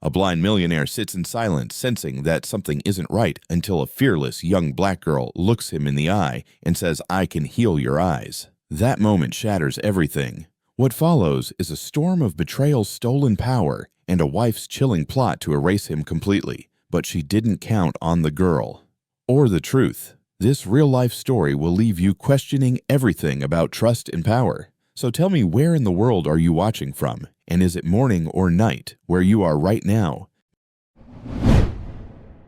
A blind millionaire sits in silence, sensing that something isn't right until a fearless young black girl looks him in the eye and says, "I can heal your eyes." That moment shatters everything. What follows is a storm of betrayal, stolen power, and a wife's chilling plot to erase him completely. But she didn't count on the girl. Or the truth. This real-life story will leave you questioning everything about trust and power. So tell me, where in the world are you watching from? And is it morning or night where you are right now?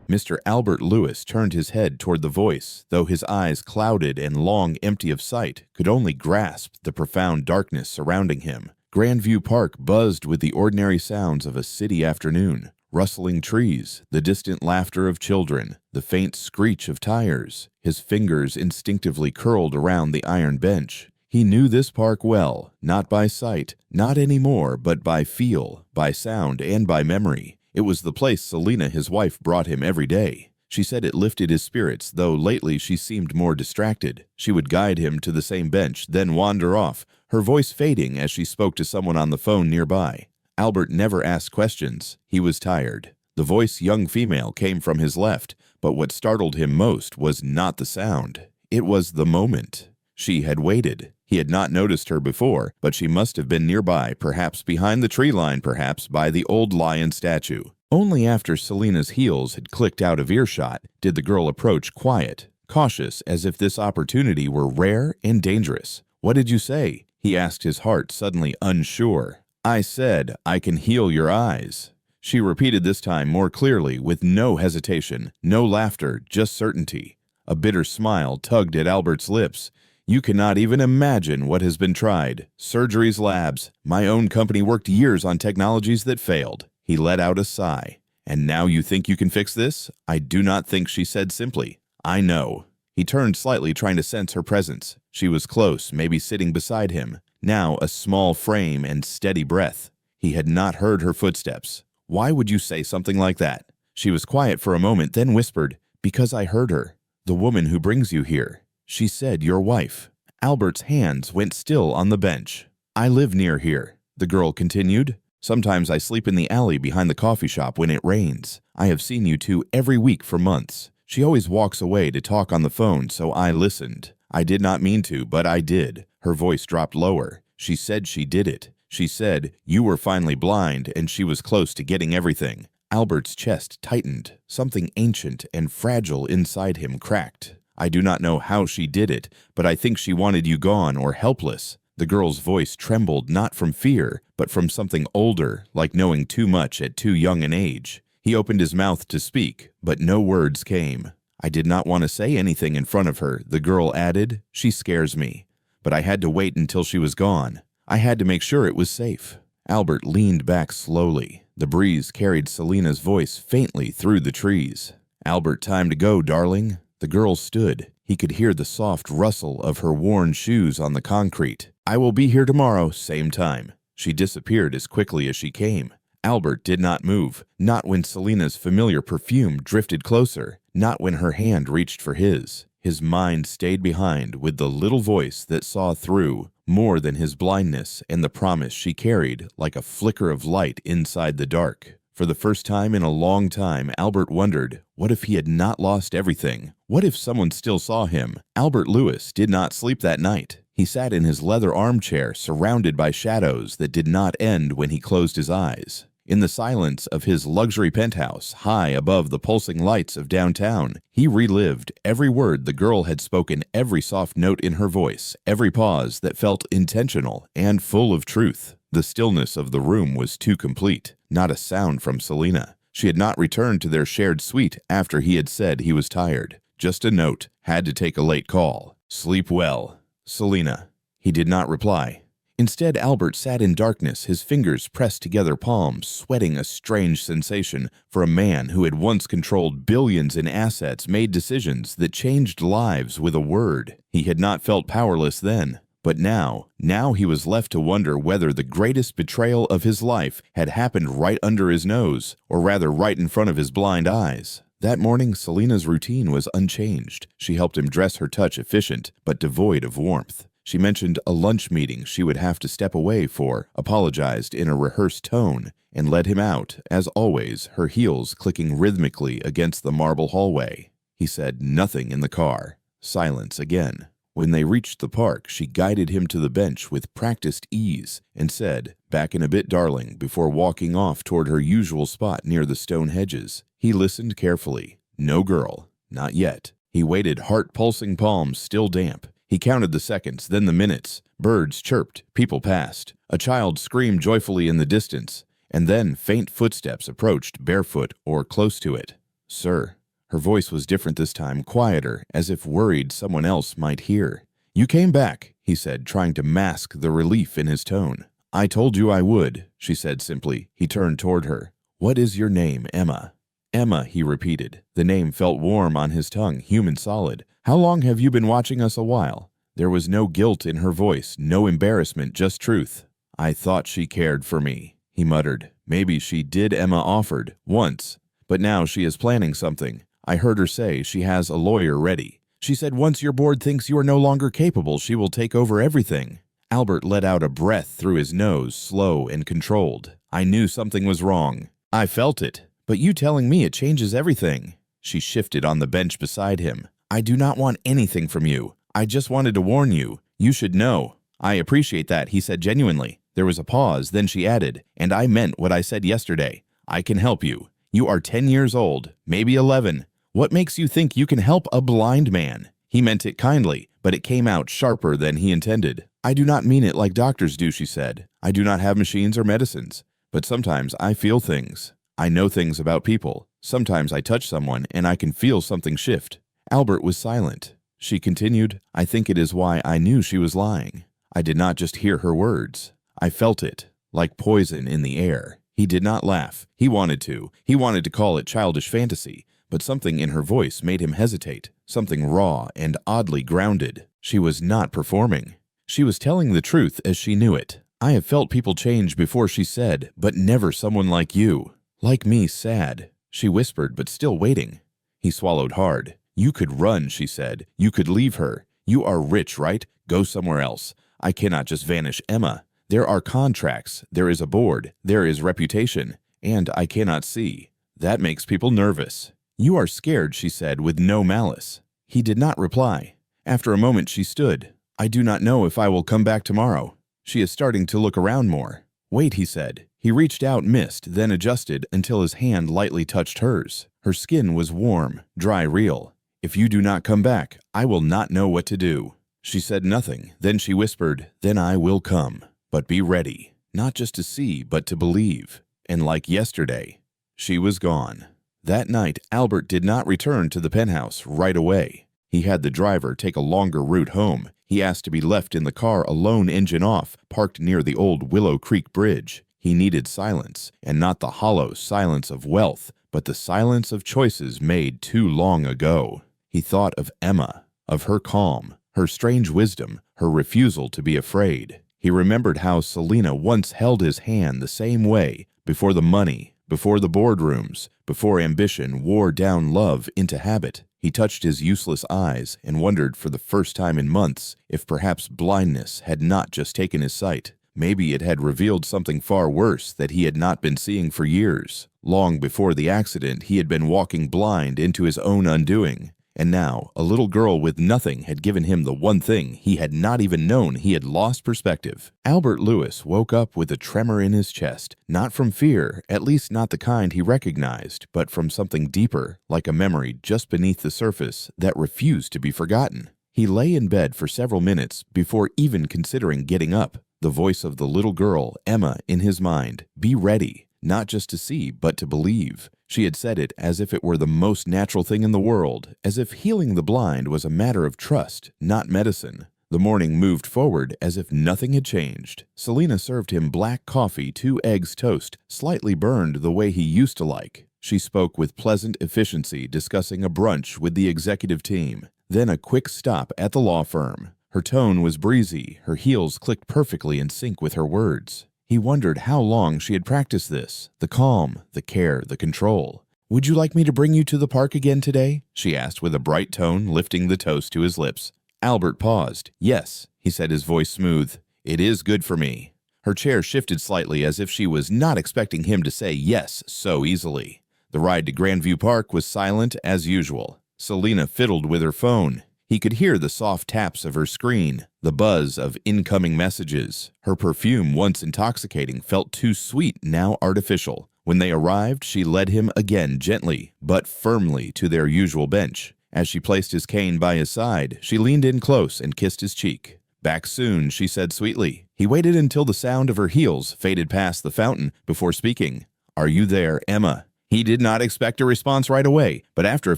Mr. Albert Lewis turned his head toward the voice, though his eyes, clouded and long empty of sight, could only grasp the profound darkness surrounding him. Grandview Park buzzed with the ordinary sounds of a city afternoon. Rustling trees, the distant laughter of children, the faint screech of tires. His fingers instinctively curled around the iron bench. He knew this park well, not by sight, not anymore, but by feel, by sound, and by memory. It was the place Selena, his wife, brought him every day. She said it lifted his spirits, though lately she seemed more distracted. She would guide him to the same bench, then wander off, her voice fading as she spoke to someone on the phone nearby. Albert never asked questions. He was tired. The voice, young female, came from his left, but what startled him most was not the sound. It was the moment. She had waited. He had not noticed her before, but she must have been nearby, perhaps behind the tree line, perhaps by the old lion statue. Only after Selena's heels had clicked out of earshot did the girl approach, quiet, cautious, as if this opportunity were rare and dangerous. "What did you say?" he asked, his heart suddenly unsure. "I said, I can heal your eyes." She repeated this time more clearly, with no hesitation, no laughter, just certainty. A bitter smile tugged at Albert's lips. "You cannot even imagine what has been tried. Surgeries, labs. My own company worked years on technologies that failed." He let out a sigh. "And now you think you can fix this?" "I do not think," she said simply. "I know." He turned slightly, trying to sense her presence. She was close, maybe sitting beside him. Now a small frame and steady breath. He had not heard her footsteps. "Why would you say something like that?" She was quiet for a moment, then whispered, "Because I heard her. The woman who brings you here. She said your wife." Albert's hands went still on the bench. "I live near here," the girl continued. "Sometimes I sleep in the alley behind the coffee shop when it rains. I have seen you two every week for months. She always walks away to talk on the phone, so I listened. I did not mean to, but I did." Her voice dropped lower. "She said she did it. She said you were finally blind and she was close to getting everything." Albert's chest tightened. Something ancient and fragile inside him cracked. "I do not know how she did it, but I think she wanted you gone or helpless." The girl's voice trembled not from fear, but from something older, like knowing too much at too young an age. He opened his mouth to speak, but no words came. "I did not want to say anything in front of her," the girl added. "She scares me. But I had to wait until she was gone. I had to make sure it was safe." Albert leaned back slowly. The breeze carried Selena's voice faintly through the trees. "Albert, time to go, darling." The girl stood. He could hear the soft rustle of her worn shoes on the concrete. "I will be here tomorrow, same time." She disappeared as quickly as she came. Albert did not move, not when Selena's familiar perfume drifted closer, not when her hand reached for his. His mind stayed behind with the little voice that saw through more than his blindness and the promise she carried like a flicker of light inside the dark. For the first time in a long time, Albert wondered, what if he had not lost everything? What if someone still saw him? Albert Lewis did not sleep that night. He sat in his leather armchair, surrounded by shadows that did not end when he closed his eyes. In the silence of his luxury penthouse, high above the pulsing lights of downtown, he relived every word the girl had spoken, every soft note in her voice, every pause that felt intentional and full of truth. The stillness of the room was too complete. Not a sound from Selena. She had not returned to their shared suite after he had said he was tired. Just a note, had to take a late call. Sleep well, Selena. He did not reply. Instead, Albert sat in darkness, his fingers pressed together, palms sweating, a strange sensation for a man who had once controlled billions in assets, made decisions that changed lives with a word. He had not felt powerless then. But now he was left to wonder whether the greatest betrayal of his life had happened right under his nose, or rather right in front of his blind eyes. That morning, Selena's routine was unchanged. She helped him dress, her touch efficient, but devoid of warmth. She mentioned a lunch meeting she would have to step away for, apologized in a rehearsed tone, and led him out, as always, her heels clicking rhythmically against the marble hallway. He said nothing in the car. Silence again. When they reached the park, she guided him to the bench with practiced ease and said, "Back in a bit, darling," before walking off toward her usual spot near the stone hedges. He listened carefully. No girl. Not yet. He waited, heart-pulsing palms still damp. He counted the seconds, then the minutes. Birds chirped, people passed. A child screamed joyfully in the distance, and then faint footsteps approached, barefoot or close to it. "Sir." Her voice was different this time, quieter, as if worried someone else might hear. "You came back," he said, trying to mask the relief in his tone. "I told you I would," she said simply. He turned toward her. "What is your name, Emma?" "Emma," he repeated. The name felt warm on his tongue, human solid. "How long have you been watching us? A while?" There was no guilt in her voice, no embarrassment, just truth. "I thought she cared for me," he muttered. "Maybe she did," Emma offered, "once. But now she is planning something. I heard her say she has a lawyer ready. She said once your board thinks you are no longer capable, she will take over everything." Albert let out a breath through his nose, slow and controlled. "I knew something was wrong. I felt it. But you telling me it changes everything." She shifted on the bench beside him. "I do not want anything from you. I just wanted to warn you. You should know." "I appreciate that," he said genuinely. There was a pause, then she added, "And I meant what I said yesterday. I can help you. You are 10 years old, maybe 11. What makes you think you can help a blind man?" He meant it kindly, but it came out sharper than he intended. "I do not mean it like doctors do," she said. "I do not have machines or medicines. But sometimes I feel things. I know things about people. Sometimes I touch someone and I can feel something shift." Albert was silent. She continued, "I think it is why I knew she was lying. I did not just hear her words. I felt it, like poison in the air." He did not laugh. He wanted to. He wanted to call it childish fantasy. But something in her voice made him hesitate, something raw and oddly grounded. She was not performing. She was telling the truth as she knew it. "I have felt people change before," she said, "but never someone like you. Like me, sad." She whispered, but still waiting. He swallowed hard. "You could run," she said. "You could leave her. You are rich, right? Go somewhere else. I cannot just vanish, Emma. There are contracts, there is a board, there is reputation, and I cannot see. That makes people nervous." "You are scared," she said, with no malice. He did not reply. After a moment she stood. "I do not know if I will come back tomorrow." She is starting to look around more. "Wait," he said. He reached out, missed, then adjusted until his hand lightly touched hers. Her skin was warm, dry, real. "If you do not come back, I will not know what to do." She said nothing. Then she whispered, "Then I will come. But be ready, not just to see, but to believe." And like yesterday, she was gone. That night, Albert did not return to the penthouse right away. He had the driver take a longer route home. He asked to be left in the car alone, engine off, parked near the old Willow Creek Bridge. He needed silence, and not the hollow silence of wealth, but the silence of choices made too long ago. He thought of Emma, of her calm, her strange wisdom, her refusal to be afraid. He remembered how Selena once held his hand the same way, before the money, before the boardrooms, before ambition wore down love into habit. He touched his useless eyes and wondered for the first time in months if perhaps blindness had not just taken his sight. Maybe it had revealed something far worse that he had not been seeing for years. Long before the accident, he had been walking blind into his own undoing. And now, a little girl with nothing had given him the one thing he had not even known. He had lost perspective. Albert Lewis woke up with a tremor in his chest, not from fear, at least not the kind he recognized, but from something deeper, like a memory just beneath the surface that refused to be forgotten. He lay in bed for several minutes before even considering getting up. The voice of the little girl, Emma, in his mind. Be ready, not just to see, but to believe. She had said it as if it were the most natural thing in the world, as if healing the blind was a matter of trust, not medicine. The morning moved forward as if nothing had changed. Selena served him black coffee, 2 eggs toast, slightly burned the way he used to like. She spoke with pleasant efficiency, discussing a brunch with the executive team, then a quick stop at the law firm. Her tone was breezy, her heels clicked perfectly in sync with her words. He wondered how long she had practiced this, the calm, the care, the control. "Would you like me to bring you to the park again today?" she asked with a bright tone, lifting the toast to his lips. Albert paused. "Yes," he said, his voice smooth. "It is good for me." Her chair shifted slightly as if she was not expecting him to say yes so easily. The ride to Grandview Park was silent as usual. Selena fiddled with her phone. He could hear the soft taps of her screen, the buzz of incoming messages. Her perfume, once intoxicating, felt too sweet, now artificial. When they arrived, she led him again gently, but firmly to their usual bench. As she placed his cane by his side, she leaned in close and kissed his cheek. "Back soon," she said sweetly. He waited until the sound of her heels faded past the fountain before speaking. "Are you there, Emma?" He did not expect a response right away, but after a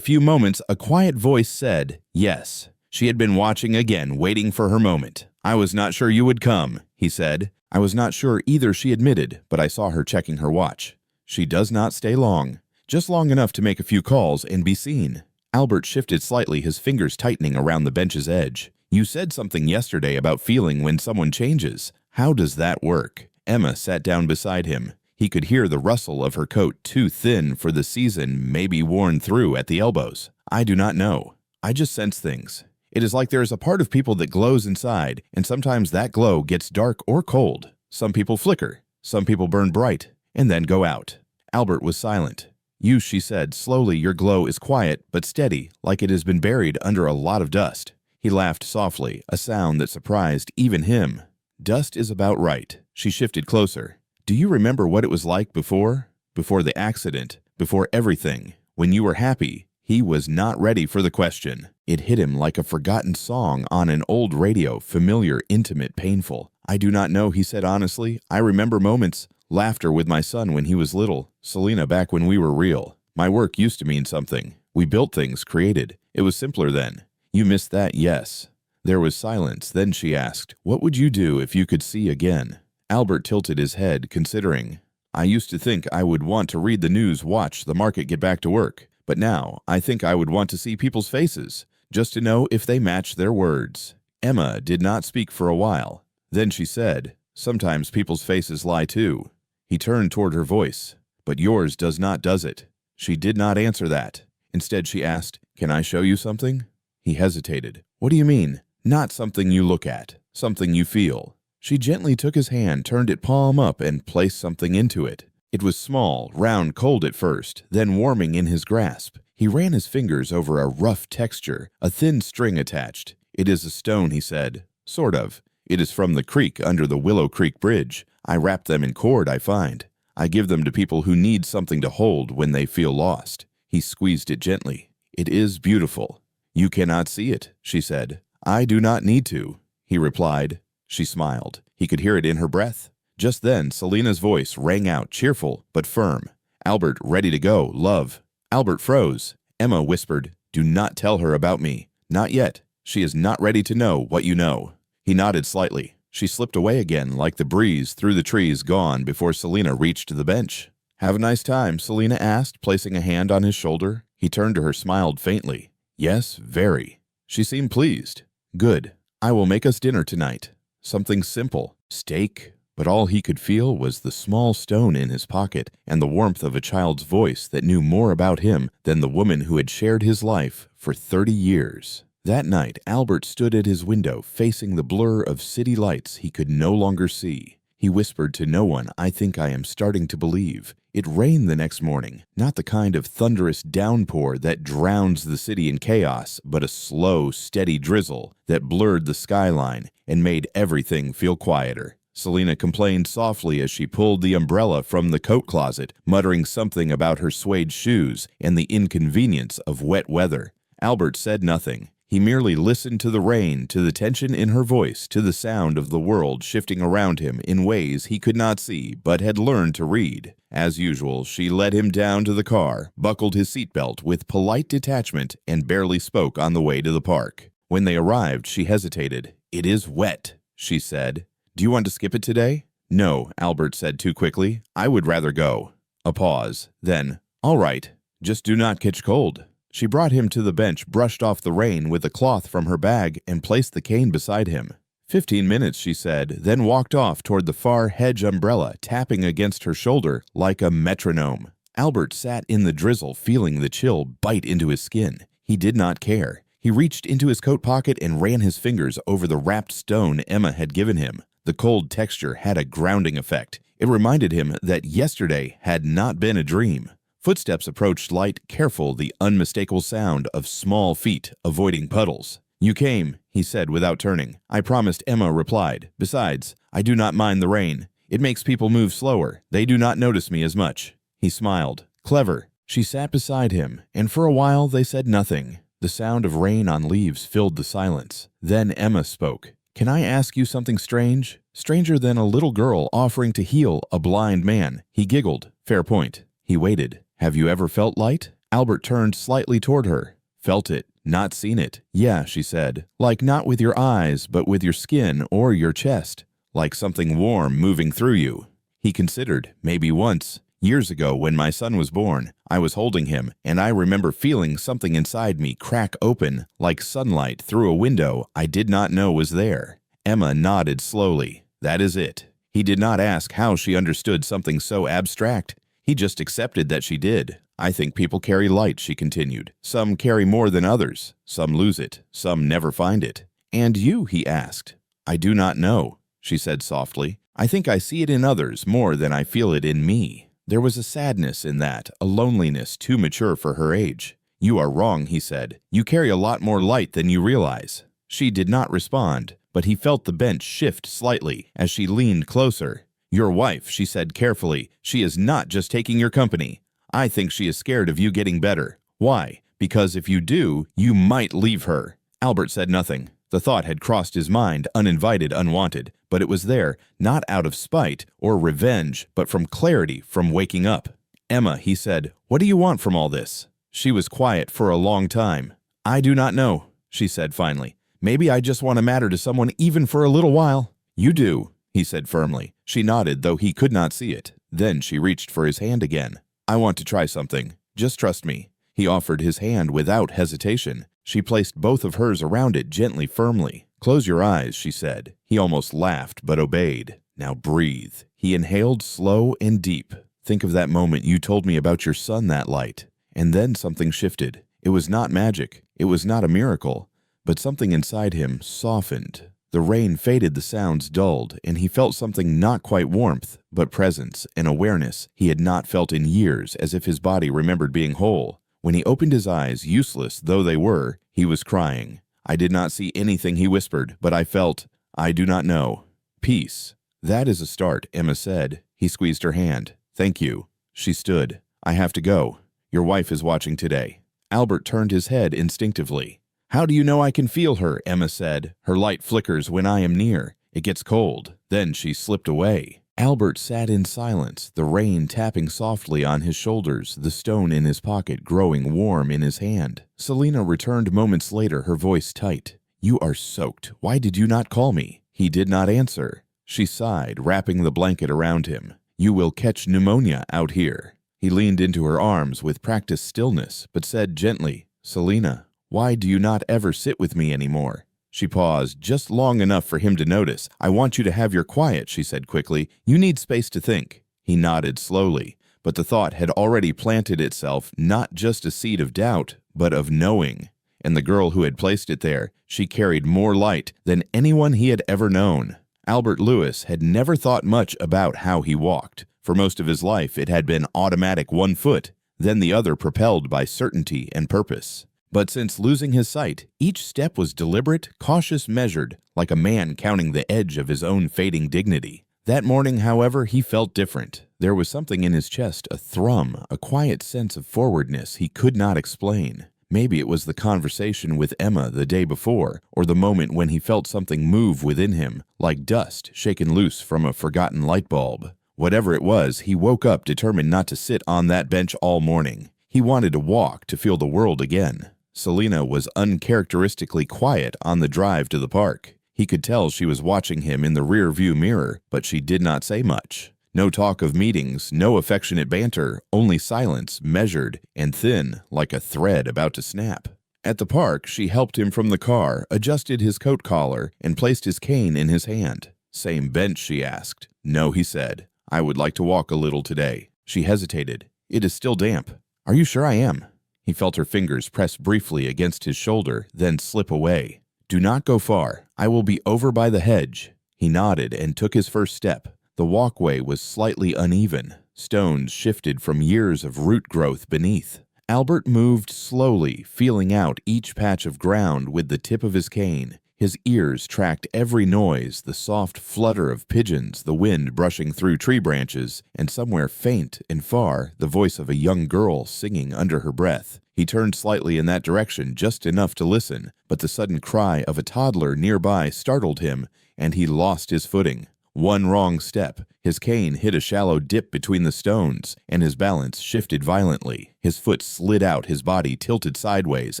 few moments, a quiet voice said, "Yes." She had been watching again, waiting for her moment. "I was not sure you would come," he said. "I was not sure either," she admitted, but I saw her checking her watch. "She does not stay long. Just long enough to make a few calls and be seen." Albert shifted slightly, his fingers tightening around the bench's edge. "You said something yesterday about feeling when someone changes. How does that work?" Emma sat down beside him. He could hear the rustle of her coat, too thin for the season, maybe worn through at the elbows. "I do not know. I just sense things. It is like there is a part of people that glows inside, and sometimes that glow gets dark or cold. Some people flicker, some people burn bright, and then go out." Albert was silent. "You," she said, slowly, "your glow is quiet but steady, like it has been buried under a lot of dust." He laughed softly, a sound that surprised even him. "Dust is about right." She shifted closer. "Do you remember what it was like before? Before the accident, before everything, when you were happy?" He was not ready for the question. It hit him like a forgotten song on an old radio, familiar, intimate, painful. "I do not know," he said honestly. "I remember moments. Laughter with my son when he was little. Selena back when we were real. My work used to mean something. We built things, created. It was simpler then. You missed that, yes." There was silence. Then she asked, "What would you do if you could see again?" Albert tilted his head, considering. "I used to think I would want to read the news, watch the market get back to work. But now, I think I would want to see people's faces, just to know if they matched their words." Emma did not speak for a while. Then she said, "Sometimes people's faces lie too." He turned toward her voice. "But yours does not, does it?" She did not answer that. Instead, she asked, "Can I show you something?" He hesitated. "What do you mean?" "Not something you look at, something you feel." She gently took his hand, turned it palm up, and placed something into it. It was small, round, cold at first, then warming in his grasp. He ran his fingers over a rough texture, a thin string attached. "It is a stone," he said. "Sort of. It is from the creek under the Willow Creek Bridge. I wrap them in cord, I find. I give them to people who need something to hold when they feel lost." He squeezed it gently. "It is beautiful." "You cannot see it," she said. "I do not need to," he replied. She smiled. He could hear it in her breath. Just then, Selena's voice rang out, cheerful but firm. "Albert, ready to go, love." Albert froze. Emma whispered, "Do not tell her about me. Not yet. She is not ready to know what you know." He nodded slightly. She slipped away again, like the breeze through the trees, gone before Selena reached the bench. "Have a nice time?" Selena asked, placing a hand on his shoulder. He turned to her, smiled faintly. "Yes, very." She seemed pleased. "Good. I will make us dinner tonight. Something simple. Steak." But all he could feel was the small stone in his pocket and the warmth of a child's voice that knew more about him than the woman who had shared his life for 30 years. That night, Albert stood at his window, facing the blur of city lights he could no longer see. He whispered to no one, "I think I am starting to believe." It rained the next morning, not the kind of thunderous downpour that drowns the city in chaos, but a slow, steady drizzle that blurred the skyline and made everything feel quieter. Selena complained softly as she pulled the umbrella from the coat closet, muttering something about her suede shoes and the inconvenience of wet weather. Albert said nothing. He merely listened to the rain, to the tension in her voice, to the sound of the world shifting around him in ways he could not see but had learned to read. As usual, she led him down to the car, buckled his seatbelt with polite detachment, and barely spoke on the way to the park. When they arrived, she hesitated. "It is wet," she said. "Do you want to skip it today?" "No," Albert said too quickly. "I would rather go." A pause. Then, "All right. Just do not catch cold." She brought him to the bench, brushed off the rain with a cloth from her bag, and placed the cane beside him. 15 minutes, she said, then walked off toward the far hedge umbrella, tapping against her shoulder like a metronome. Albert sat in the drizzle, feeling the chill bite into his skin. He did not care. He reached into his coat pocket and ran his fingers over the wrapped stone Emma had given him. The cold texture had a grounding effect. It reminded him that yesterday had not been a dream. Footsteps approached light, careful, the unmistakable sound of small feet avoiding puddles. "You came," he said without turning. "I promised," Emma replied. "Besides, I do not mind the rain. It makes people move slower. They do not notice me as much." He smiled. "Clever." She sat beside him, and for a while they said nothing. The sound of rain on leaves filled the silence. Then Emma spoke. "Can I ask you something strange? Stranger than a little girl offering to heal a blind man." He giggled. "Fair point." He waited. "Have you ever felt light?" Albert turned slightly toward her. "Felt it. Not seen it." "Yeah," she said. "Like not with your eyes, but with your skin or your chest. Like something warm moving through you." He considered. "Maybe once. Years ago, when my son was born, I was holding him, and I remember feeling something inside me crack open, like sunlight through a window I did not know was there." Emma nodded slowly. "That is it." He did not ask how she understood something so abstract. He just accepted that she did. "I think people carry light," she continued. "Some carry more than others. Some lose it. Some never find it." "And you?" he asked. "I do not know," she said softly. "I think I see it in others more than I feel it in me." There was a sadness in that, a loneliness too mature for her age. "You are wrong," he said. "You carry a lot more light than you realize." She did not respond, but he felt the bench shift slightly as she leaned closer. "Your wife," she said carefully, "she is not just taking your company. I think she is scared of you getting better." "Why?" "Because if you do, you might leave her." Albert said nothing. The thought had crossed his mind, uninvited, unwanted, but it was there, not out of spite or revenge, but from clarity, from waking up. "Emma," he said, "what do you want from all this?" She was quiet for a long time. "I do not know," she said finally. "Maybe I just want to matter to someone even for a little while." "You do," he said firmly. She nodded, though he could not see it. Then she reached for his hand again. "I want to try something. Just trust me." He offered his hand without hesitation. She placed both of hers around it gently, firmly. "Close your eyes," she said. He almost laughed, but obeyed. "Now breathe." He inhaled slow and deep. "Think of that moment you told me about your son, that light." And then something shifted. It was not magic. It was not a miracle. But something inside him softened. The rain faded, the sounds dulled, and he felt something not quite warmth, but presence, an awareness he had not felt in years, as if his body remembered being whole. When he opened his eyes, useless though they were, he was crying. "I did not see anything," he whispered, "but I felt, I do not know, peace." "That is a start," Emma said. He squeezed her hand. "Thank you." She stood. "I have to go. Your wife is watching today." Albert turned his head instinctively. "How do you know I can feel her?" Emma said. "Her light flickers when I am near. It gets cold." Then she slipped away. Albert sat in silence, the rain tapping softly on his shoulders, the stone in his pocket growing warm in his hand. Selina returned moments later, her voice tight. "You are soaked. Why did you not call me?" He did not answer. She sighed, wrapping the blanket around him. "You will catch pneumonia out here." He leaned into her arms with practiced stillness, but said gently, "Selina, why do you not ever sit with me anymore?" She paused just long enough for him to notice. "I want you to have your quiet," she said quickly. "You need space to think." He nodded slowly, but the thought had already planted itself, not just a seed of doubt, but of knowing. And the girl who had placed it there, she carried more light than anyone he had ever known. Albert Lewis had never thought much about how he walked. For most of his life, it had been automatic, one foot, then the other propelled by certainty and purpose. But since losing his sight, each step was deliberate, cautious, measured, like a man counting the edge of his own fading dignity. That morning, however, he felt different. There was something in his chest, a thrum, a quiet sense of forwardness he could not explain. Maybe it was the conversation with Emma the day before, or the moment when he felt something move within him, like dust shaken loose from a forgotten light bulb. Whatever it was, he woke up determined not to sit on that bench all morning. He wanted to walk, to feel the world again. Selina was uncharacteristically quiet on the drive to the park. He could tell she was watching him in the rear-view mirror, but she did not say much. No talk of meetings, no affectionate banter, only silence, measured and thin, like a thread about to snap. At the park, she helped him from the car, adjusted his coat collar, and placed his cane in his hand. "Same bench?" she asked. "No," he said. "I would like to walk a little today." She hesitated. "It is still damp." "Are you sure I am?" He felt her fingers press briefly against his shoulder, then slip away. "Do not go far. I will be over by the hedge." He nodded and took his first step. The walkway was slightly uneven. Stones shifted from years of root growth beneath. Albert moved slowly, feeling out each patch of ground with the tip of his cane. His ears tracked every noise, the soft flutter of pigeons, the wind brushing through tree branches, and somewhere faint and far, the voice of a young girl singing under her breath. He turned slightly in that direction, just enough to listen, but the sudden cry of a toddler nearby startled him, and he lost his footing. One wrong step, his cane hit a shallow dip between the stones, and his balance shifted violently. His foot slid out, his body tilted sideways,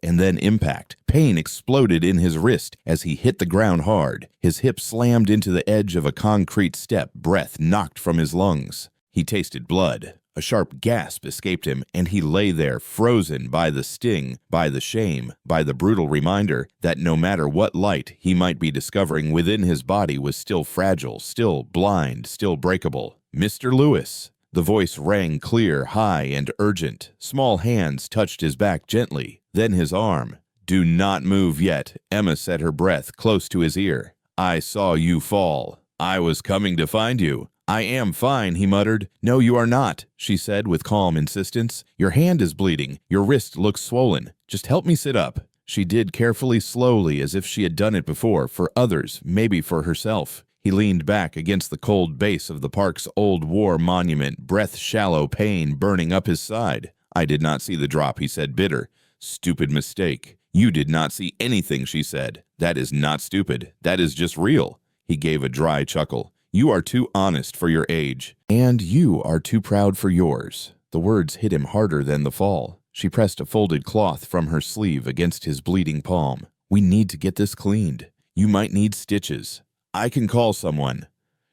and then impact. Pain exploded in his wrist as he hit the ground hard. His hip slammed into the edge of a concrete step, breath knocked from his lungs. He tasted blood. A sharp gasp escaped him, and he lay there, frozen by the sting, by the shame, by the brutal reminder that no matter what light he might be discovering within his body was still fragile, still blind, still breakable. "Mr. Lewis." The voice rang clear, high, and urgent. Small hands touched his back gently, then his arm. "Do not move yet," Emma said, her breath close to his ear. "I saw you fall. I was coming to find you." "I am fine," he muttered. "No, you are not," she said with calm insistence. "Your hand is bleeding. Your wrist looks swollen. Just help me sit up." She did carefully, slowly, as if she had done it before, for others, maybe for herself. He leaned back against the cold base of the park's old war monument, breath-shallow pain burning up his side. "I did not see the drop," he said, bitter. "Stupid mistake." "You did not see anything," she said. "That is not stupid. That is just real." He gave a dry chuckle. "You are too honest for your age, and you are too proud for yours." The words hit him harder than the fall. She pressed a folded cloth from her sleeve against his bleeding palm. "We need to get this cleaned. You might need stitches. I can call someone."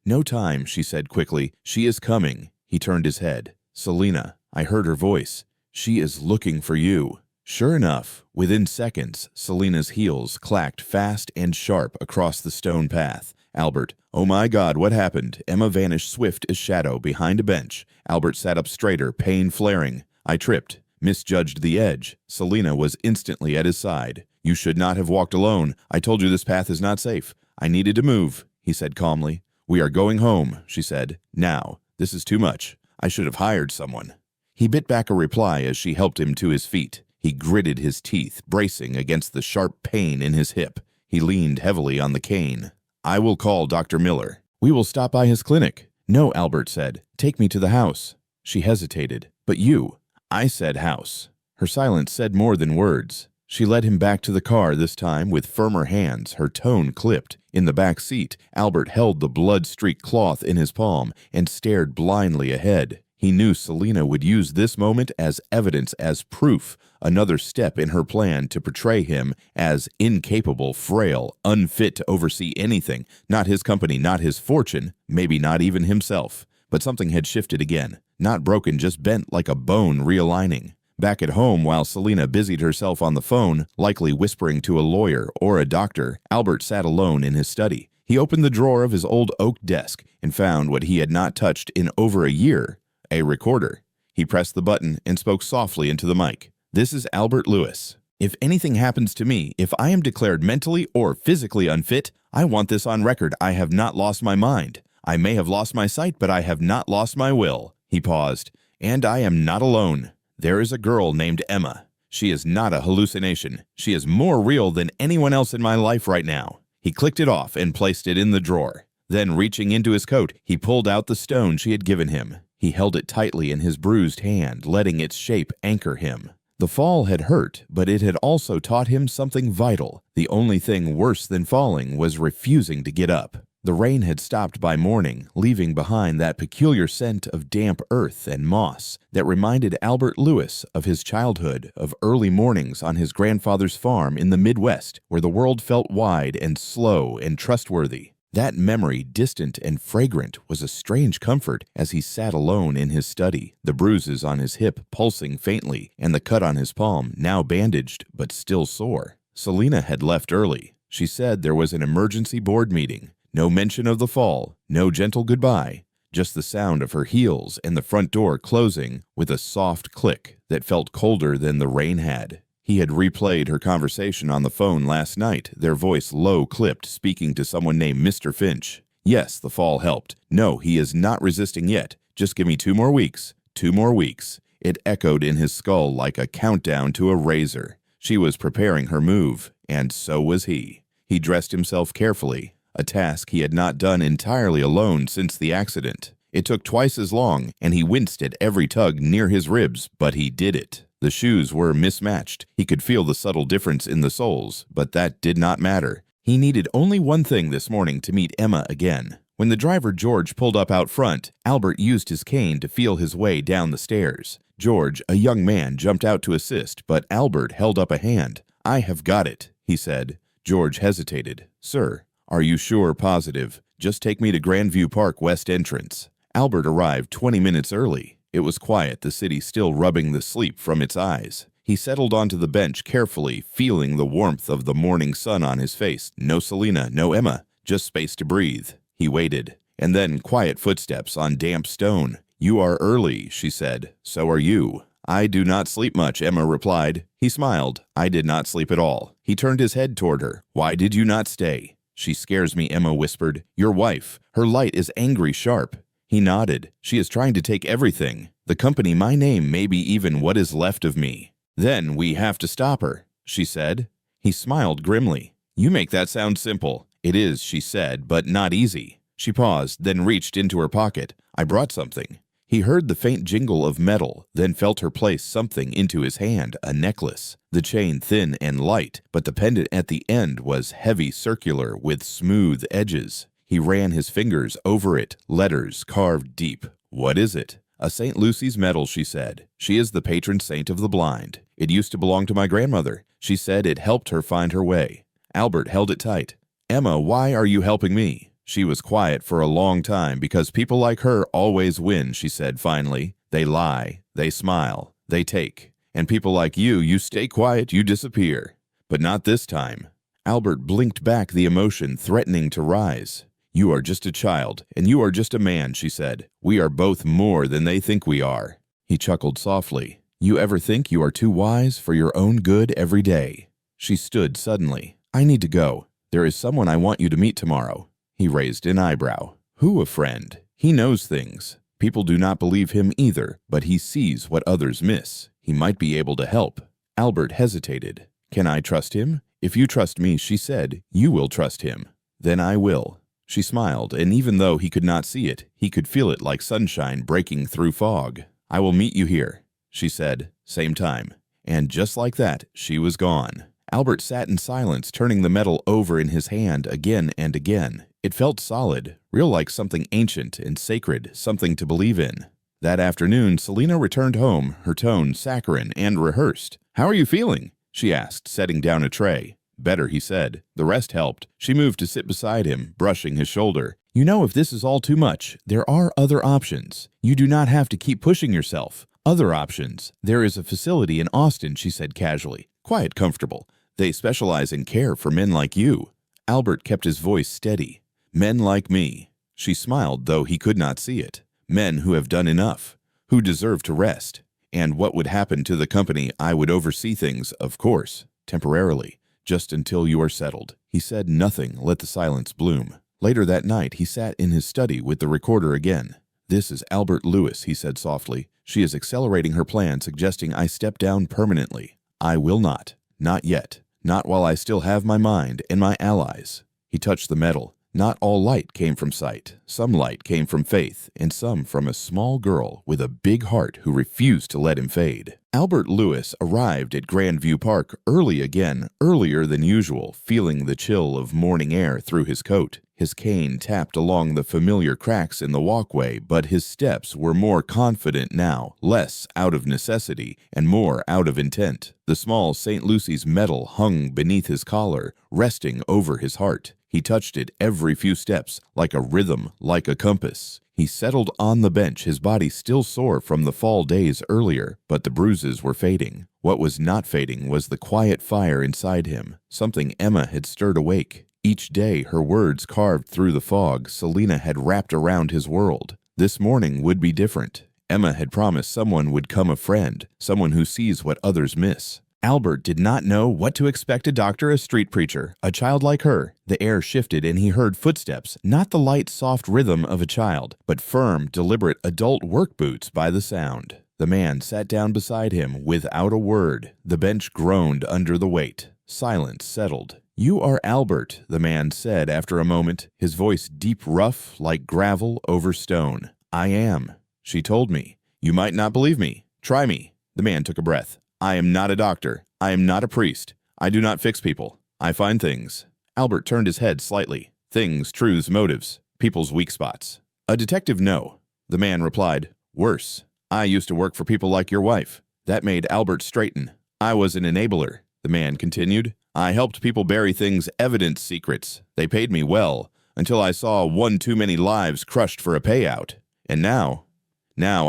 "No time," she said quickly. "She is coming." He turned his head. "Selina," I heard her voice. "She is looking for you." Sure enough, within seconds, Selina's heels clacked fast and sharp across the stone path. Albert, "Oh my God, what happened?" Emma vanished swift as shadow behind a bench. Albert sat up straighter, pain flaring. "I tripped, misjudged the edge." Selina was instantly at his side. "You should not have walked alone. I told you this path is not safe." "I needed to move," he said calmly. "We are going home," she said. "Now. This is too much. I should have hired someone." He bit back a reply as she helped him to his feet. He gritted his teeth, bracing against the sharp pain in his hip. He leaned heavily on the cane. "I will call Dr. Miller. We will stop by his clinic." "No," Albert said. "Take me to the house." She hesitated. "But you." "I said house." Her silence said more than words. She led him back to the car, this time with firmer hands, her tone clipped. In the back seat, Albert held the blood-streaked cloth in his palm and stared blindly ahead. He knew Selina would use this moment as evidence, as proof, another step in her plan to portray him as incapable, frail, unfit to oversee anything, not his company, not his fortune, maybe not even himself. But something had shifted again, not broken, just bent like a bone realigning. Back at home, while Selina busied herself on the phone, likely whispering to a lawyer or a doctor, Albert sat alone in his study. He opened the drawer of his old oak desk and found what he had not touched in over a year, a recorder. He pressed the button and spoke softly into the mic. "This is Albert Lewis. If anything happens to me, if I am declared mentally or physically unfit, I want this on record. I have not lost my mind. I may have lost my sight, but I have not lost my will." He paused. "And I am not alone. There is a girl named Emma. She is not a hallucination. She is more real than anyone else in my life right now." He clicked it off and placed it in the drawer. Then, reaching into his coat, he pulled out the stone she had given him. He held it tightly in his bruised hand, letting its shape anchor him. The fall had hurt, but it had also taught him something vital. The only thing worse than falling was refusing to get up. The rain had stopped by morning, leaving behind that peculiar scent of damp earth and moss that reminded Albert Lewis of his childhood, of early mornings on his grandfather's farm in the Midwest, where the world felt wide and slow and trustworthy. That memory, distant and fragrant, was a strange comfort as he sat alone in his study, the bruises on his hip pulsing faintly, and the cut on his palm, now bandaged but still sore. Selina had left early. She said there was an emergency board meeting. No mention of the fall, no gentle goodbye, just the sound of her heels and the front door closing with a soft click that felt colder than the rain had. He had replayed her conversation on the phone last night, their voice low-clipped, speaking to someone named Mr. Finch. Yes, the fall helped. No, he is not resisting yet. Just give me 2 more weeks. 2 more weeks. It echoed in his skull like a countdown to a razor. She was preparing her move, and so was he. He dressed himself carefully, a task he had not done entirely alone since the accident. It took twice as long, and he winced at every tug near his ribs, but he did it. The shoes were mismatched. He could feel the subtle difference in the soles, but that did not matter. He needed only one thing this morning to meet Emma again. When the driver George pulled up out front, Albert used his cane to feel his way down the stairs. George, a young man, jumped out to assist, but Albert held up a hand. "I have got it," he said. George hesitated. "Sir, are you sure positive? Just take me to Grandview Park West entrance." Albert arrived 20 minutes early. It was quiet, the city still rubbing the sleep from its eyes. He settled onto the bench carefully, feeling the warmth of the morning sun on his face. No Selena, no Emma, just space to breathe. He waited, and then quiet footsteps on damp stone. "You are early," she said. "So are you." "I do not sleep much," Emma replied. He smiled. "I did not sleep at all." He turned his head toward her. "Why did you not stay?" "She scares me," Emma whispered. "Your wife. Her light is angry sharp." He nodded. "She is trying to take everything. The company, my name, maybe even what is left of me." "Then we have to stop her," she said. He smiled grimly. "You make that sound simple." "It is," she said, "but not easy." She paused, then reached into her pocket. "I brought something." He heard the faint jingle of metal, then felt her place something into his hand, a necklace. The chain thin and light, but the pendant at the end was heavy circular with smooth edges. He ran his fingers over it, letters carved deep. "What is it?" "A St. Lucy's medal," she said. "She is the patron saint of the blind. It used to belong to my grandmother. She said it helped her find her way." Albert held it tight. "Emma, why are you helping me?" She was quiet for a long time because people like her always win, she said finally. "They lie, they smile, they take. And people like you stay quiet, you disappear. But not this time." Albert blinked back the emotion threatening to rise. "You are just a child, and you are just a man," she said. "We are both more than they think we are." He chuckled softly. "You ever think you are too wise for your own good every day?" She stood suddenly. "I need to go. There is someone I want you to meet tomorrow." He raised an eyebrow. "Who a friend? He knows things. People do not believe him either, but he sees what others miss. He might be able to help." Albert hesitated. "Can I trust him?" "If you trust me," she said, "you will trust him." "Then I will." She smiled, and even though he could not see it, he could feel it like sunshine breaking through fog. "I will meet you here," she said, "same time." And just like that, she was gone. Albert sat in silence, turning the metal over in his hand again and again. It felt solid, real, like something ancient and sacred, something to believe in. That afternoon, Selena returned home, her tone saccharine and rehearsed. "How are you feeling?" she asked, setting down a tray. "Better," he said. The rest helped. She moved to sit beside him, brushing his shoulder. "You know, if this is all too much, there are other options. You do not have to keep pushing yourself. Other options. There is a facility in Austin," she said casually. "Quite comfortable. They specialize in care for men like you." Albert kept his voice steady. "Men like me." She smiled, though he could not see it. "Men who have done enough, who deserve to rest. And what would happen to the company? I would oversee things, of course, temporarily. Just until you are settled." He said nothing, let the silence bloom. Later that night, he sat in his study with the recorder again. "This is Albert Lewis," he said softly. "She is accelerating her plan, suggesting I step down permanently. I will not. Not yet. Not while I still have my mind and my allies." He touched the metal. Not all light came from sight. Some light came from faith, and some from a small girl with a big heart who refused to let him fade. Albert Lewis arrived at Grandview Park early again, earlier than usual, feeling the chill of morning air through his coat. His cane tapped along the familiar cracks in the walkway, but his steps were more confident now, less out of necessity and more out of intent. The small St. Lucy's medal hung beneath his collar, resting over his heart. He touched it every few steps, like a rhythm, like a compass. He settled on the bench, his body still sore from the fall days earlier, but the bruises were fading. What was not fading was the quiet fire inside him, something Emma had stirred awake. Each day, her words carved through the fog Selena had wrapped around his world. This morning would be different. Emma had promised someone would come a friend, someone who sees what others miss. Albert did not know what to expect. A doctor, a street preacher, a child like her. The air shifted and he heard footsteps, not the light, soft rhythm of a child, but firm, deliberate adult work boots by the sound. The man sat down beside him without a word. The bench groaned under the weight. Silence settled. "You are Albert," the man said after a moment, his voice deep, rough, like gravel over stone. "I am. She told me. You might not believe me. Try me." The man took a breath. "I am not a doctor. I am not a priest. I do not fix people. I find things." Albert turned his head slightly. "Things, truths, motives, people's weak spots." "A detective, no." The man replied. "Worse. I used to work for people like your wife." That made Albert straighten. "I was an enabler," the man continued. "I helped people bury things, evidence, secrets. They paid me well, until I saw one too many lives crushed for a payout. And now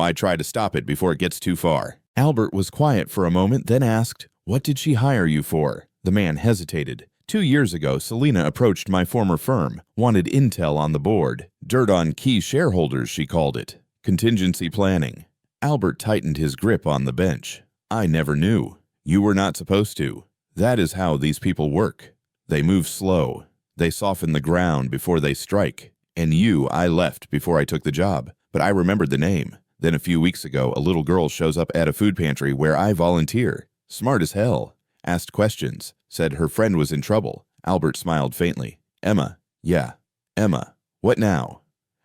I try to stop it before it gets too far." Albert was quiet for a moment, then asked, "What did she hire you for?" The man hesitated. 2 years ago, Selena approached my former firm, wanted intel on the board. Dirt on key shareholders, she called it. Contingency planning. Albert tightened his grip on the bench. "I never knew. You were not supposed to. That is how these people work. They move slow. They soften the ground before they strike. And I left before I took the job, but I remembered the name. Then a few weeks ago, a little girl shows up at a food pantry where I volunteer. Smart as hell. Asked questions. Said her friend was in trouble." Albert smiled faintly. "Emma." "Yeah, Emma. What now?"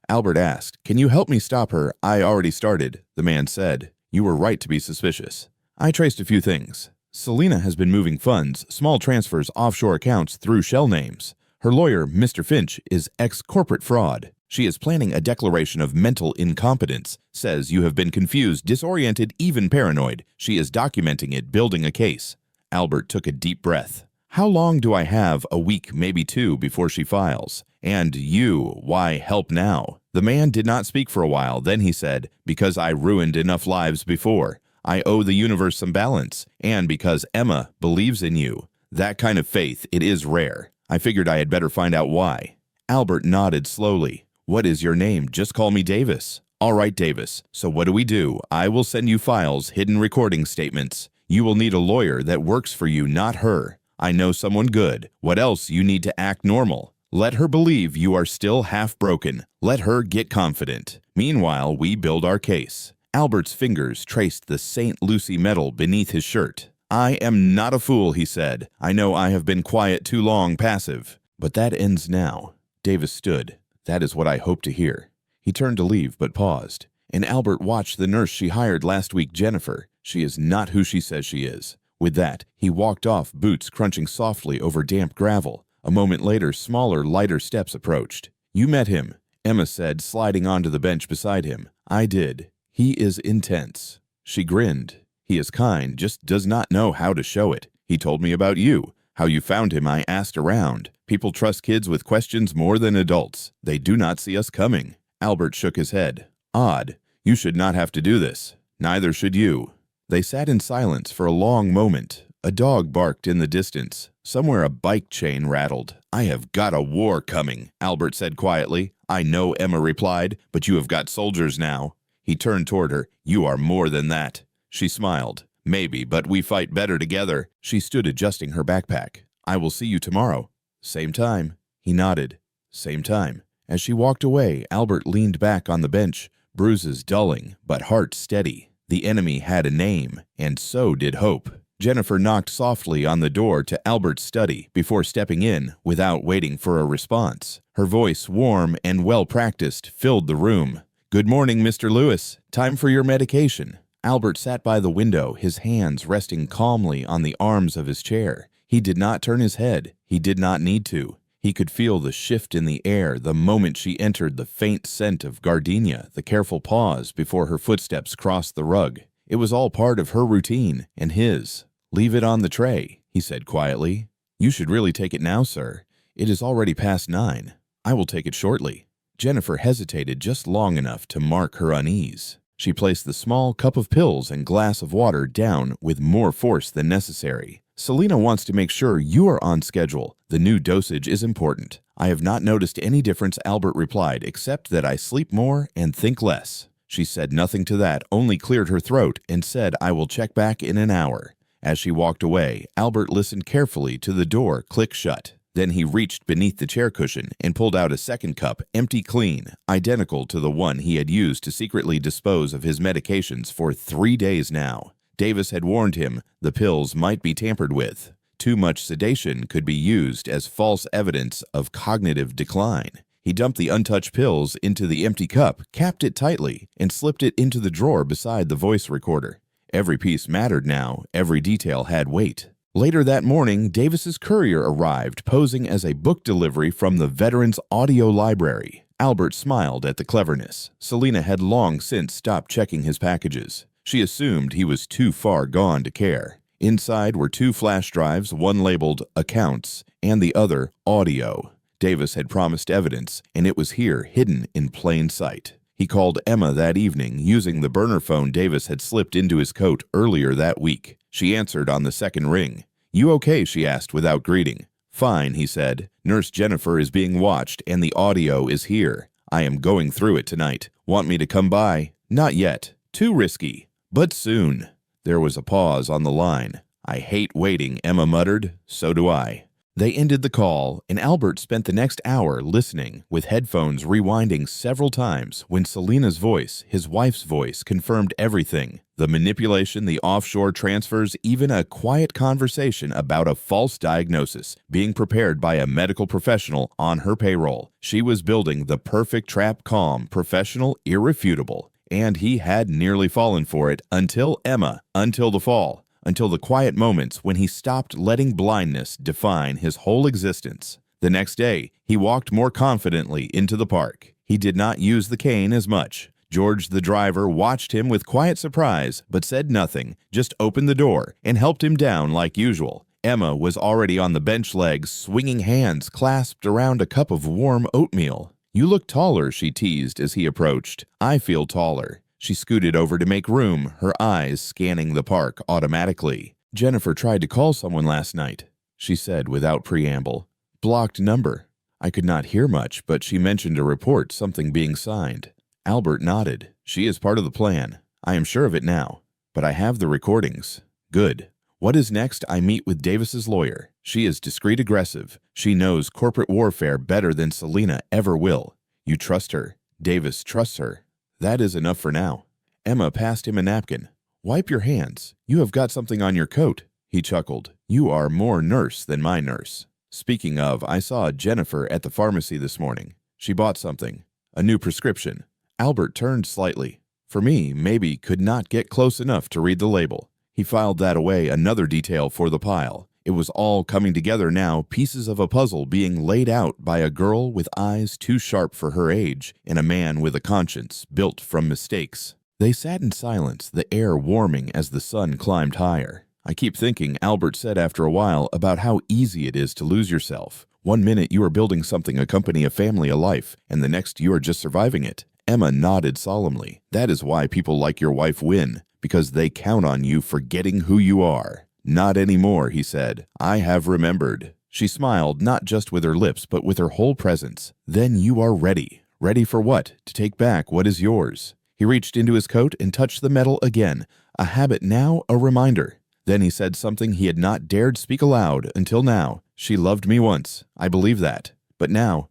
Albert asked, "Can you help me stop her?" "I already started," the man said. "You were right to be suspicious. I traced a few things. Selena has been moving funds, small transfers, offshore accounts through shell names. Her lawyer, Mr. Finch, is ex-corporate fraud. She is planning a declaration of mental incompetence, says you have been confused, disoriented, even paranoid. She is documenting it, building a case." Albert took a deep breath. "How long do I have? A week, maybe 2, before she files? And why help now?" The man did not speak for a while. Then he said, "Because I ruined enough lives before. I owe the universe some balance. And because Emma believes in you. That kind of faith, it is rare. I figured I had better find out why." Albert nodded slowly. "What is your name? Just call me Davis." "All right, Davis. So what do we do? I will send you files, hidden recording statements. You will need a lawyer that works for you, not her. I know someone good. What else? You need to act normal. Let her believe you are still half broken. Let her get confident. Meanwhile, we build our case." Albert's fingers traced the St. Lucie medal beneath his shirt. "I am not a fool," he said. "I know I have been quiet too long, passive. But that ends now." Davis stood. "That is what I hoped to hear." He turned to leave, but paused. And Albert watched the nurse she hired last week, Jennifer. She is not who she says she is. With that, he walked off, boots crunching softly over damp gravel. A moment later, smaller, lighter steps approached. "You met him," Emma said, sliding onto the bench beside him. "I did. He is intense." She grinned. "He is kind, just does not know how to show it. He told me about you. How you found him, I asked around. People trust kids with questions more than adults. They do not see us coming." Albert shook his head. "Odd. You should not have to do this. Neither should you." They sat in silence for a long moment. A dog barked in the distance. Somewhere a bike chain rattled. "I have got a war coming," Albert said quietly. "I know," Emma replied, "but you have got soldiers now." He turned toward her. "You are more than that." She smiled. "Maybe, but we fight better together." She stood adjusting her backpack. "I will see you tomorrow." "Same time." He nodded. "Same time." As she walked away, Albert leaned back on the bench, bruises dulling, but heart steady. The enemy had a name, and so did hope. Jennifer knocked softly on the door to Albert's study before stepping in without waiting for a response. Her voice, warm and well-practiced, filled the room. "Good morning, Mr. Lewis. Time for your medication." Albert sat by the window, his hands resting calmly on the arms of his chair. He did not turn his head. He did not need to. He could feel the shift in the air the moment she entered, the faint scent of gardenia, the careful pause before her footsteps crossed the rug. It was all part of her routine and his. "Leave it on the tray," he said quietly. "You should really take it now, sir. It is already past 9. I will take it shortly." Jennifer hesitated just long enough to mark her unease. She placed the small cup of pills and glass of water down with more force than necessary. "Selena wants to make sure you are on schedule. The new dosage is important. "I have not noticed any difference," Albert replied, "except that I sleep more and think less." She said nothing to that, only cleared her throat and said, "I will check back in an hour." As she walked away, Albert listened carefully to the door click shut. Then he reached beneath the chair cushion and pulled out a second cup, empty clean, identical to the one he had used to secretly dispose of his medications for 3 days now. Davis had warned him the pills might be tampered with. Too much sedation could be used as false evidence of cognitive decline. He dumped the untouched pills into the empty cup, capped it tightly, and slipped it into the drawer beside the voice recorder. Every piece mattered now, every detail had weight. Later that morning, Davis's courier arrived, posing as a book delivery from the Veterans Audio Library. Albert smiled at the cleverness. Selina had long since stopped checking his packages. She assumed he was too far gone to care. Inside were 2 flash drives, one labeled Accounts and the other Audio. Davis had promised evidence, and it was here, hidden in plain sight. He called Emma that evening, using the burner phone Davis had slipped into his coat earlier that week. She answered on the second ring. "You okay?" she asked without greeting. "Fine," he said. "Nurse Jennifer is being watched, and the audio is here. I am going through it tonight. Want me to come by?" "Not yet. Too risky. But soon." There was a pause on the line. "I hate waiting," Emma muttered. "So do I." They ended the call, and Albert spent the next hour listening, with headphones rewinding several times when Selina's voice, his wife's voice, confirmed everything. The manipulation, the offshore transfers, even a quiet conversation about a false diagnosis being prepared by a medical professional on her payroll. She was building the perfect trap, calm, professional, irrefutable. And he had nearly fallen for it until the fall. Until the quiet moments when he stopped letting blindness define his whole existence. The next day, he walked more confidently into the park. He did not use the cane as much. George, the driver, watched him with quiet surprise, but said nothing, just opened the door and helped him down like usual. Emma was already on the bench legs, swinging hands clasped around a cup of warm oatmeal. "You look taller," she teased as he approached. "I feel taller." She scooted over to make room, her eyes scanning the park automatically. "Jennifer tried to call someone last night," she said without preamble. "Blocked number." I could not hear much, but she mentioned a report, something being signed. Albert nodded. "She is part of the plan. I am sure of it now. But I have the recordings." "Good. What is next? I meet with Davis's lawyer. She is discreet aggressive. She knows corporate warfare better than Selina ever will. You trust her. Davis trusts her. That is enough for now." Emma passed him a napkin. "Wipe your hands. You have got something on your coat." He chuckled. "You are more nurse than my nurse." "Speaking of, I saw Jennifer at the pharmacy this morning. She bought something. A new prescription." Albert turned slightly. For me, maybe could not get close enough to read the label. He filed that away, another detail for the pile. It was all coming together now, pieces of a puzzle being laid out by a girl with eyes too sharp for her age and a man with a conscience built from mistakes. They sat in silence, the air warming as the sun climbed higher. "I keep thinking," Albert said after a while, "about how easy it is to lose yourself. One minute you are building something, a company, a family, a life, and the next you are just surviving it." Emma nodded solemnly. "That is why people like your wife win, because they count on you forgetting who you are." "Not anymore," he said. "I have remembered." She smiled, not just with her lips, but with her whole presence. "Then you are ready." "Ready for what?" "To take back what is yours." He reached into his coat and touched the metal again. A habit now, a reminder. Then he said something he had not dared speak aloud until now. "She loved me once. I believe that. But now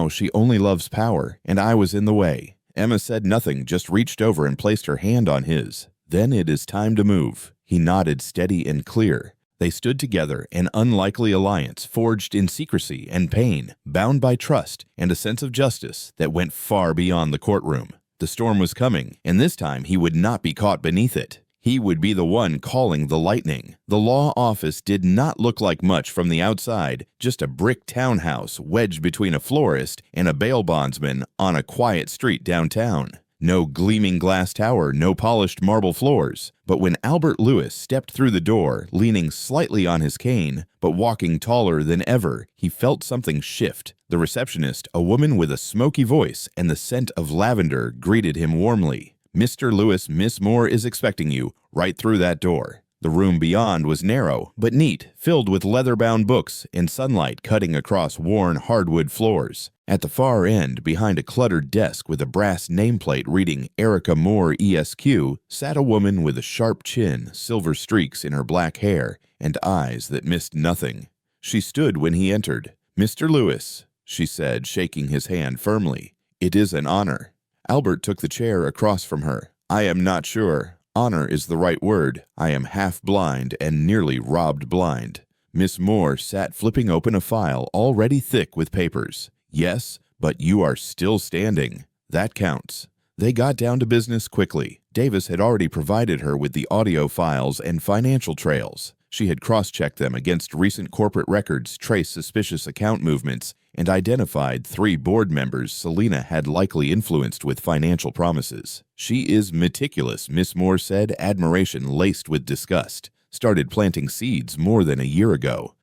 she only loves power, and I was in the way." Emma said nothing, just reached over and placed her hand on his. "Then it is time to move." He nodded, steady and clear. They stood together, an unlikely alliance forged in secrecy and pain, bound by trust and a sense of justice that went far beyond the courtroom. The storm was coming, and this time he would not be caught beneath it. He would be the one calling the lightning. The law office did not look like much from the outside, just a brick townhouse wedged between a florist and a bail bondsman on a quiet street downtown. No gleaming glass tower, no polished marble floors. But when Albert Lewis stepped through the door, leaning slightly on his cane, but walking taller than ever, he felt something shift. The receptionist, a woman with a smoky voice and the scent of lavender, greeted him warmly. "Mr. Lewis, Miss Moore is expecting you, right through that door." The room beyond was narrow, but neat, filled with leather-bound books and sunlight cutting across worn hardwood floors. At the far end, behind a cluttered desk with a brass nameplate reading Erica Moore ESQ, sat a woman with a sharp chin, silver streaks in her black hair, and eyes that missed nothing. She stood when he entered. "Mr. Lewis," she said, shaking his hand firmly. "It is an honor." Albert took the chair across from her. "I am not sure. Honor is the right word. I am half blind and nearly robbed blind." Miss Moore sat flipping open a file already thick with papers. "Yes, but you are still standing. That counts." They got down to business quickly. Davis had already provided her with the audio files and financial trails. She had cross-checked them against recent corporate records, traced suspicious account movements, and identified 3 board members Selina had likely influenced with financial promises. "She is meticulous," Miss Moore said, admiration laced with disgust. "Started planting seeds more than a year ago."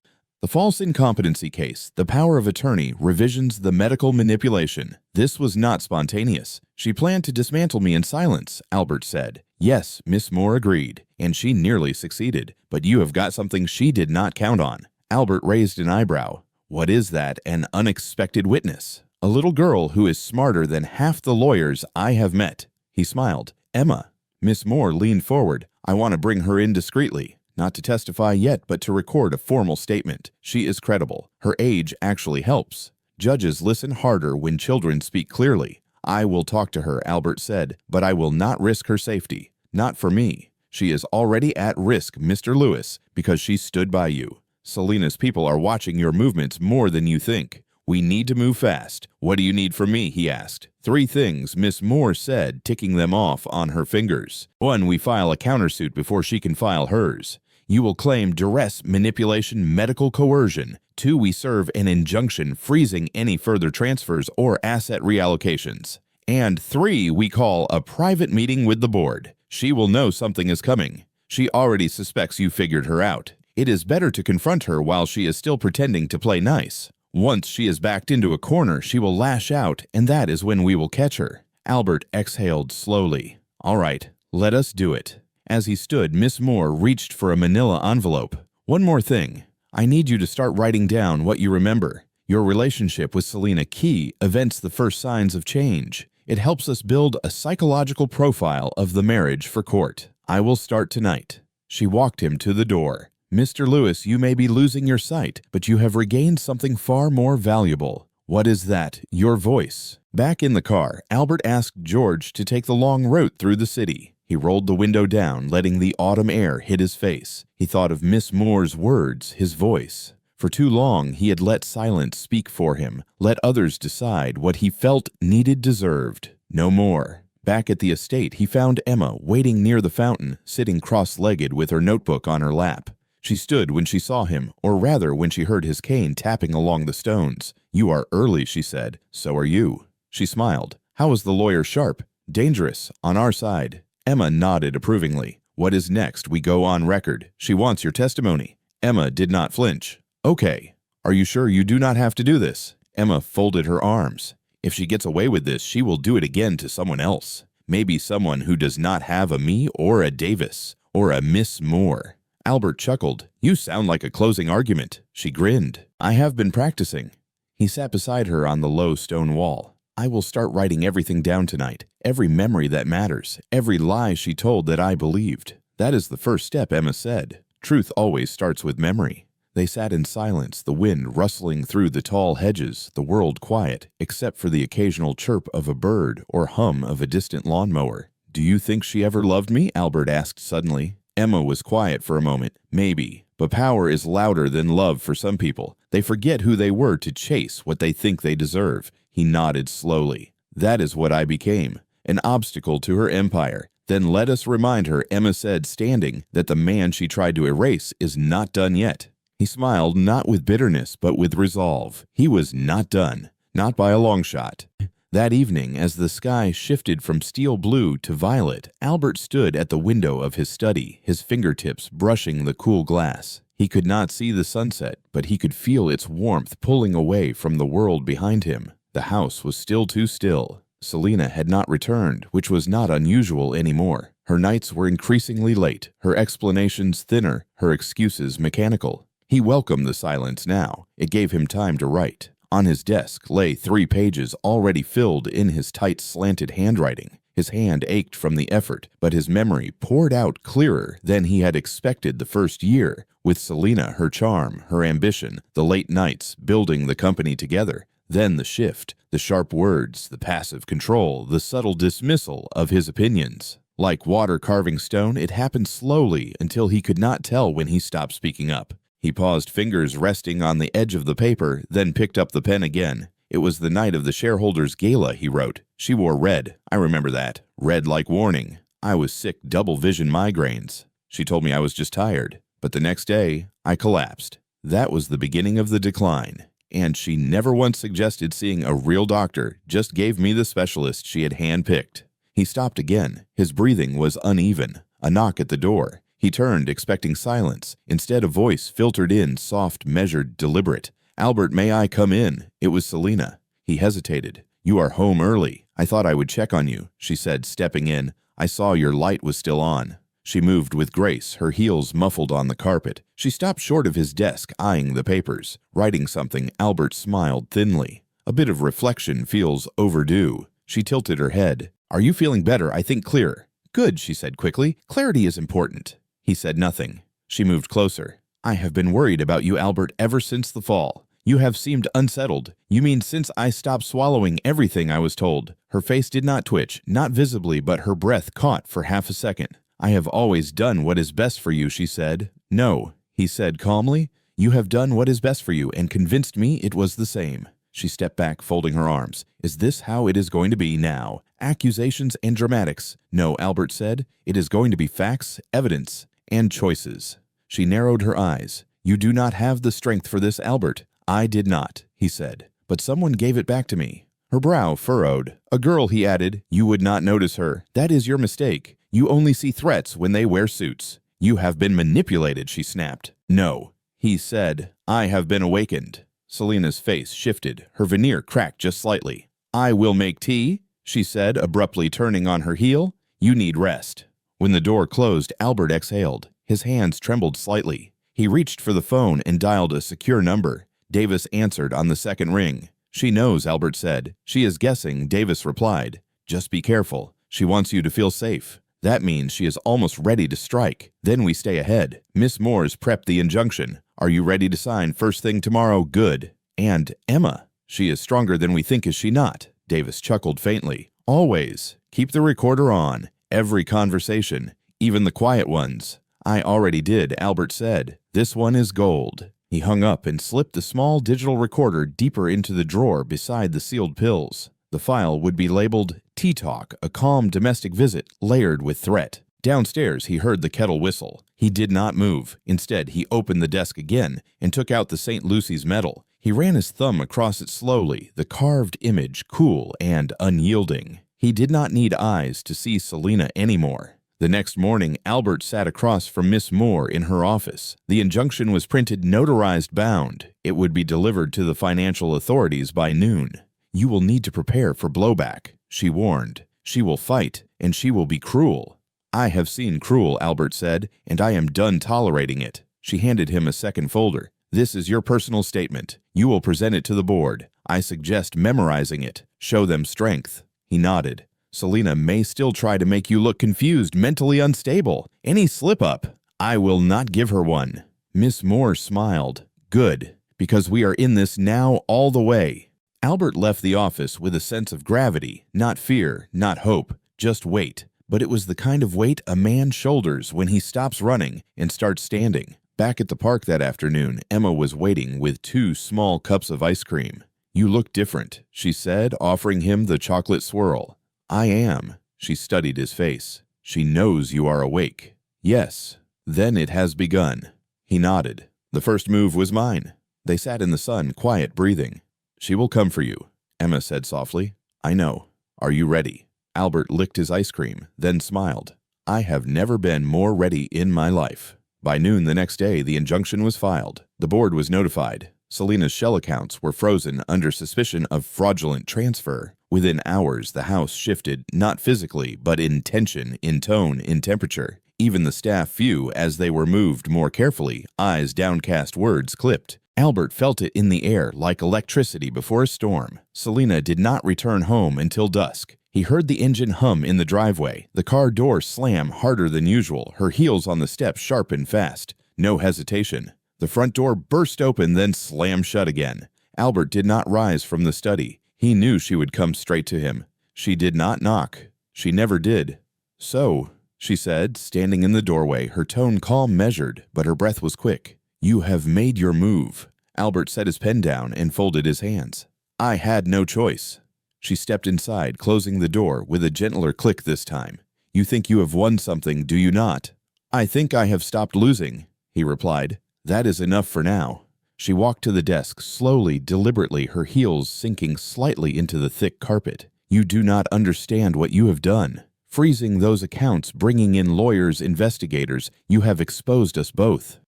The false incompetency case, the power of attorney, revisions, the medical manipulation. This was not spontaneous. "She planned to dismantle me in silence," Albert said. "Yes," Miss Moore agreed, "and she nearly succeeded. But you have got something she did not count on." Albert raised an eyebrow. "What is that? An unexpected witness?" "A little girl who is smarter than half the lawyers I have met." He smiled. "Emma." Miss Moore leaned forward. "I want to bring her in discreetly. Not to testify yet, but to record a formal statement. She is credible. Her age actually helps. Judges listen harder when children speak clearly." "I will talk to her," Albert said, "but I will not risk her safety. Not for me. She is already at risk, Mr. Lewis, because she stood by you. Selina's people are watching your movements more than you think. We need to move fast." "What do you need from me?" he asked. 3 things, Miss Moore said, ticking them off on her fingers. 1, we file a countersuit before she can file hers. You will claim duress, manipulation, medical coercion. 2, we serve an injunction freezing any further transfers or asset reallocations. And 3, we call a private meeting with the board. She will know something is coming. She already suspects you figured her out. It is better to confront her while she is still pretending to play nice. Once she is backed into a corner, she will lash out, and that is when we will catch her." Albert exhaled slowly. "All right, let us do it." As he stood, Miss Moore reached for a manila envelope. "One more thing. I need you to start writing down what you remember. Your relationship with Selina Key events the first signs of change. It helps us build a psychological profile of the marriage for court. I will start tonight." She walked him to the door. "Mr. Lewis, you may be losing your sight, but you have regained something far more valuable." "What is that?" "Your voice." Back in the car, Albert asked George to take the long route through the city. He rolled the window down, letting the autumn air hit his face. He thought of Miss Moore's words, his voice. For too long, he had let silence speak for him, let others decide what he felt needed deserved. No more. Back at the estate, he found Emma waiting near the fountain, sitting cross-legged with her notebook on her lap. She stood when she saw him, or rather when she heard his cane tapping along the stones. "You are early," she said. "So are you." She smiled. "How is the lawyer Sharp?" "Dangerous. On our side." Emma nodded approvingly. "What is next? We go on record. She wants your testimony." Emma did not flinch. "Okay. Are you sure you do not have to do this?" Emma folded her arms. "If she gets away with this, she will do it again to someone else. Maybe someone who does not have a me or a Davis or a Miss Moore." Albert chuckled. "You sound like a closing argument." She grinned. "I have been practicing." He sat beside her on the low stone wall. "I will start writing everything down tonight. Every memory that matters. Every lie she told that I believed." "That is the first step," Emma said. "Truth always starts with memory." They sat in silence, the wind rustling through the tall hedges, the world quiet, except for the occasional chirp of a bird or hum of a distant lawnmower. "Do you think she ever loved me?" Albert asked suddenly. Emma was quiet for a moment. "Maybe. But power is louder than love for some people. They forget who they were to chase what they think they deserve." He nodded slowly. "That is what I became. An obstacle to her empire. Then let us remind her," Emma said, standing, "that the man she tried to erase is not done yet." He smiled, not with bitterness, but with resolve. He was not done. Not by a long shot. That evening, as the sky shifted from steel blue to violet, Albert stood at the window of his study, his fingertips brushing the cool glass. He could not see the sunset, but he could feel its warmth pulling away from the world behind him. The house was still too still. Selina had not returned, which was not unusual anymore. Her nights were increasingly late, her explanations thinner, her excuses mechanical. He welcomed the silence now. It gave him time to write. On his desk lay 3 pages already filled in his tight, slanted handwriting. His hand ached from the effort, but his memory poured out clearer than he had expected the first year, with Selena, her charm, her ambition, the late nights, building the company together. Then the shift, the sharp words, the passive control, the subtle dismissal of his opinions. Like water carving stone, it happened slowly until he could not tell when he stopped speaking up. He paused, fingers resting on the edge of the paper, then picked up the pen again. It was the night of the shareholders' gala, he wrote. She wore red. I remember that. Red like warning. I was sick, double vision migraines. She told me I was just tired. But the next day, I collapsed. That was the beginning of the decline. And she never once suggested seeing a real doctor, just gave me the specialist she had handpicked. He stopped again. His breathing was uneven. A knock at the door. He turned, expecting silence. Instead, a voice filtered in, soft, measured, deliberate. "Albert, may I come in?" It was Selena. He hesitated. "You are home early. I thought I would check on you," she said, stepping in. "I saw your light was still on." She moved with grace, her heels muffled on the carpet. She stopped short of his desk, eyeing the papers. Writing something, Albert smiled thinly. "A bit of reflection feels overdue." She tilted her head. "Are you feeling better? I think clearer." "Good," she said quickly. "Clarity is important." He said nothing. She moved closer. "I have been worried about you, Albert, ever since the fall. You have seemed unsettled. You mean since I stopped swallowing everything I was told?" Her face did not twitch, not visibly, but her breath caught for half a second. "I have always done what is best for you," she said. "No," he said calmly. "You have done what is best for you and convinced me it was the same." She stepped back, folding her arms. "Is this how it is going to be now? Accusations and dramatics?" "No," Albert said. "It is going to be facts, evidence, and choices." She narrowed her eyes. "You do not have the strength for this, Albert." "I did not," he said. "But someone gave it back to me." Her brow furrowed. "A girl," he added. "You would not notice her. That is your mistake. You only see threats when they wear suits." "You have been manipulated," she snapped. "No," he said. "I have been awakened." Selena's face shifted. Her veneer cracked just slightly. "I will make tea," she said, abruptly turning on her heel. "You need rest." When the door closed, Albert exhaled. His hands trembled slightly. He reached for the phone and dialed a secure number. Davis answered on the second ring. "She knows," Albert said. "She is guessing," Davis replied. "Just be careful. She wants you to feel safe." "That means she is almost ready to strike. Then we stay ahead. Miss Moore's prepped the injunction. Are you ready to sign first thing tomorrow?" "Good." "And Emma. She is stronger than we think, is she not?" Davis chuckled faintly. "Always. Keep the recorder on. Every conversation, even the quiet ones." "I already did," Albert said. "This one is gold." He hung up and slipped the small digital recorder deeper into the drawer beside the sealed pills. The file would be labeled "Tea Talk, a calm domestic visit, layered with threat." Downstairs, he heard the kettle whistle. He did not move. Instead, he opened the desk again and took out the St. Lucy's medal. He ran his thumb across it slowly, the carved image cool and unyielding. He did not need eyes to see Selena anymore. The next morning, Albert sat across from Miss Moore in her office. The injunction was printed notarized bound. It would be delivered to the financial authorities by noon. "You will need to prepare for blowback," she warned. "She will fight, and she will be cruel." "I have seen cruel," Albert said, "and I am done tolerating it." She handed him a second folder. "This is your personal statement. You will present it to the board. I suggest memorizing it. Show them strength." He nodded. "Selena may still try to make you look confused, mentally unstable. Any slip-up, I will not give her one." Miss Moore smiled. "Good, because we are in this now all the way." Albert left the office with a sense of gravity, not fear, not hope, just weight. But it was the kind of weight a man shoulders when he stops running and starts standing. Back at the park that afternoon, Emma was waiting with 2 small cups of ice cream. "You look different," she said, offering him the chocolate swirl. "I am." She studied his face. "She knows you are awake." "Yes." "Then it has begun." He nodded. "The first move was mine." They sat in the sun, quiet, breathing. "She will come for you," Emma said softly. "I know. Are you ready?" Albert licked his ice cream, then smiled. "I have never been more ready in my life." By noon the next day, the injunction was filed. The board was notified. Selena's shell accounts were frozen under suspicion of fraudulent transfer. Within hours, the house shifted, not physically, but in tension, in tone, in temperature. Even the staff few, as they were moved more carefully, eyes downcast, words clipped. Albert felt it in the air like electricity before a storm. Selina did not return home until dusk. He heard the engine hum in the driveway, the car door slam harder than usual, her heels on the steps sharp and fast. No hesitation. The front door burst open, then slammed shut again. Albert did not rise from the study. He knew she would come straight to him. She did not knock. She never did. "So," she said, standing in the doorway, her tone calm, measured, but her breath was quick. "You have made your move." Albert set his pen down and folded his hands. "I had no choice." She stepped inside, closing the door with a gentler click this time. "You think you have won something, do you not?" "I think I have stopped losing," he replied. "That is enough for now." She walked to the desk, slowly, deliberately, her heels sinking slightly into the thick carpet. "You do not understand what you have done. Freezing those accounts, bringing in lawyers, investigators, you have exposed us both."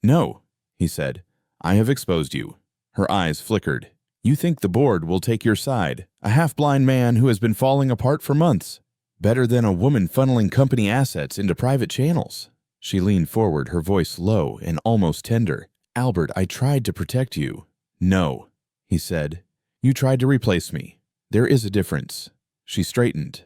"No," he said. "I have exposed you." Her eyes flickered. "You think the board will take your side, a half-blind man who has been falling apart for months. Better than a woman funneling company assets into private channels." She leaned forward, her voice low and almost tender. "Albert, I tried to protect you." "No," he said. "You tried to replace me. There is a difference." She straightened.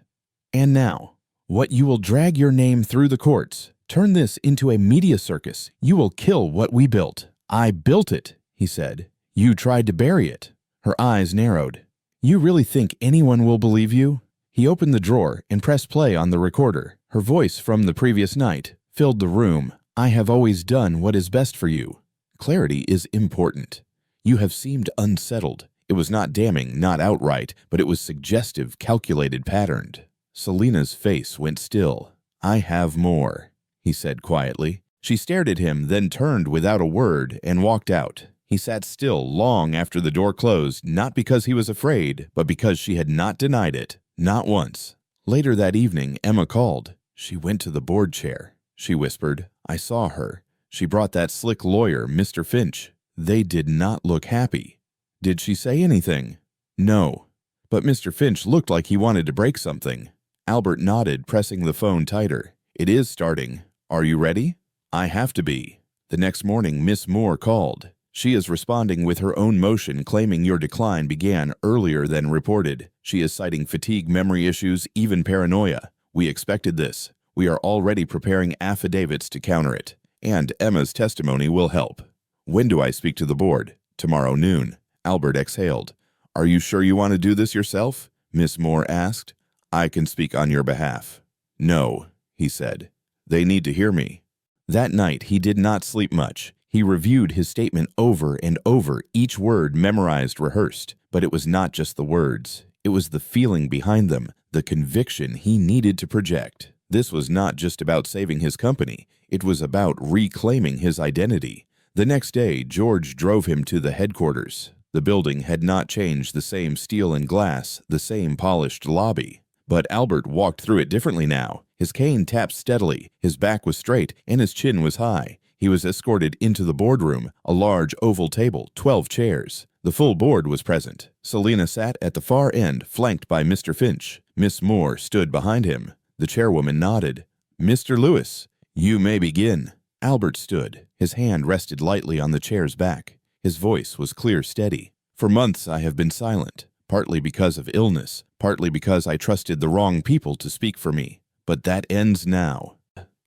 "And now, what you will drag your name through the courts. Turn this into a media circus. You will kill what we built." "I built it," he said. "You tried to bury it." Her eyes narrowed. "You really think anyone will believe you?" He opened the drawer and pressed play on the recorder. Her voice from the previous night filled the room. "I have always done what is best for you." Clarity is important. "You have seemed unsettled." It was not damning, not outright, but it was suggestive, calculated, patterned. Selina's face went still. "I have more," he said quietly. She stared at him, then turned without a word and walked out. He sat still long after the door closed, not because he was afraid, but because she had not denied it, not once. Later that evening, Emma called. "She went to the board chair," she whispered. "I saw her. She brought that slick lawyer, Mr. Finch. They did not look happy." "Did she say anything?" "No. But Mr. Finch looked like he wanted to break something." Albert nodded, pressing the phone tighter. "It is starting. Are you ready?" "I have to be." The next morning, Miss Moore called. "She is responding with her own motion, claiming your decline began earlier than reported. She is citing fatigue, memory issues, even paranoia. We expected this. We are already preparing affidavits to counter it. And Emma's testimony will help." "When do I speak to the board?" "Tomorrow noon." Albert exhaled. "Are you sure you want to do this yourself?" Miss Moore asked. "I can speak on your behalf." "No," he said. "They need to hear me." That night he did not sleep much. He reviewed his statement over and over, each word memorized, rehearsed. But it was not just the words. It was the feeling behind them, the conviction he needed to project. This was not just about saving his company. It was about reclaiming his identity. The next day, George drove him to the headquarters. The building had not changed, the same steel and glass, the same polished lobby. But Albert walked through it differently now. His cane tapped steadily, his back was straight, and his chin was high. He was escorted into the boardroom, a large oval table, 12 chairs. The full board was present. Selina sat at the far end, flanked by Mr. Finch. Miss Moore stood behind him. The chairwoman nodded. "Mr. Lewis, you may begin." Albert stood. His hand rested lightly on the chair's back. His voice was clear, steady. "For months I have been silent, partly because of illness, partly because I trusted the wrong people to speak for me. But that ends now."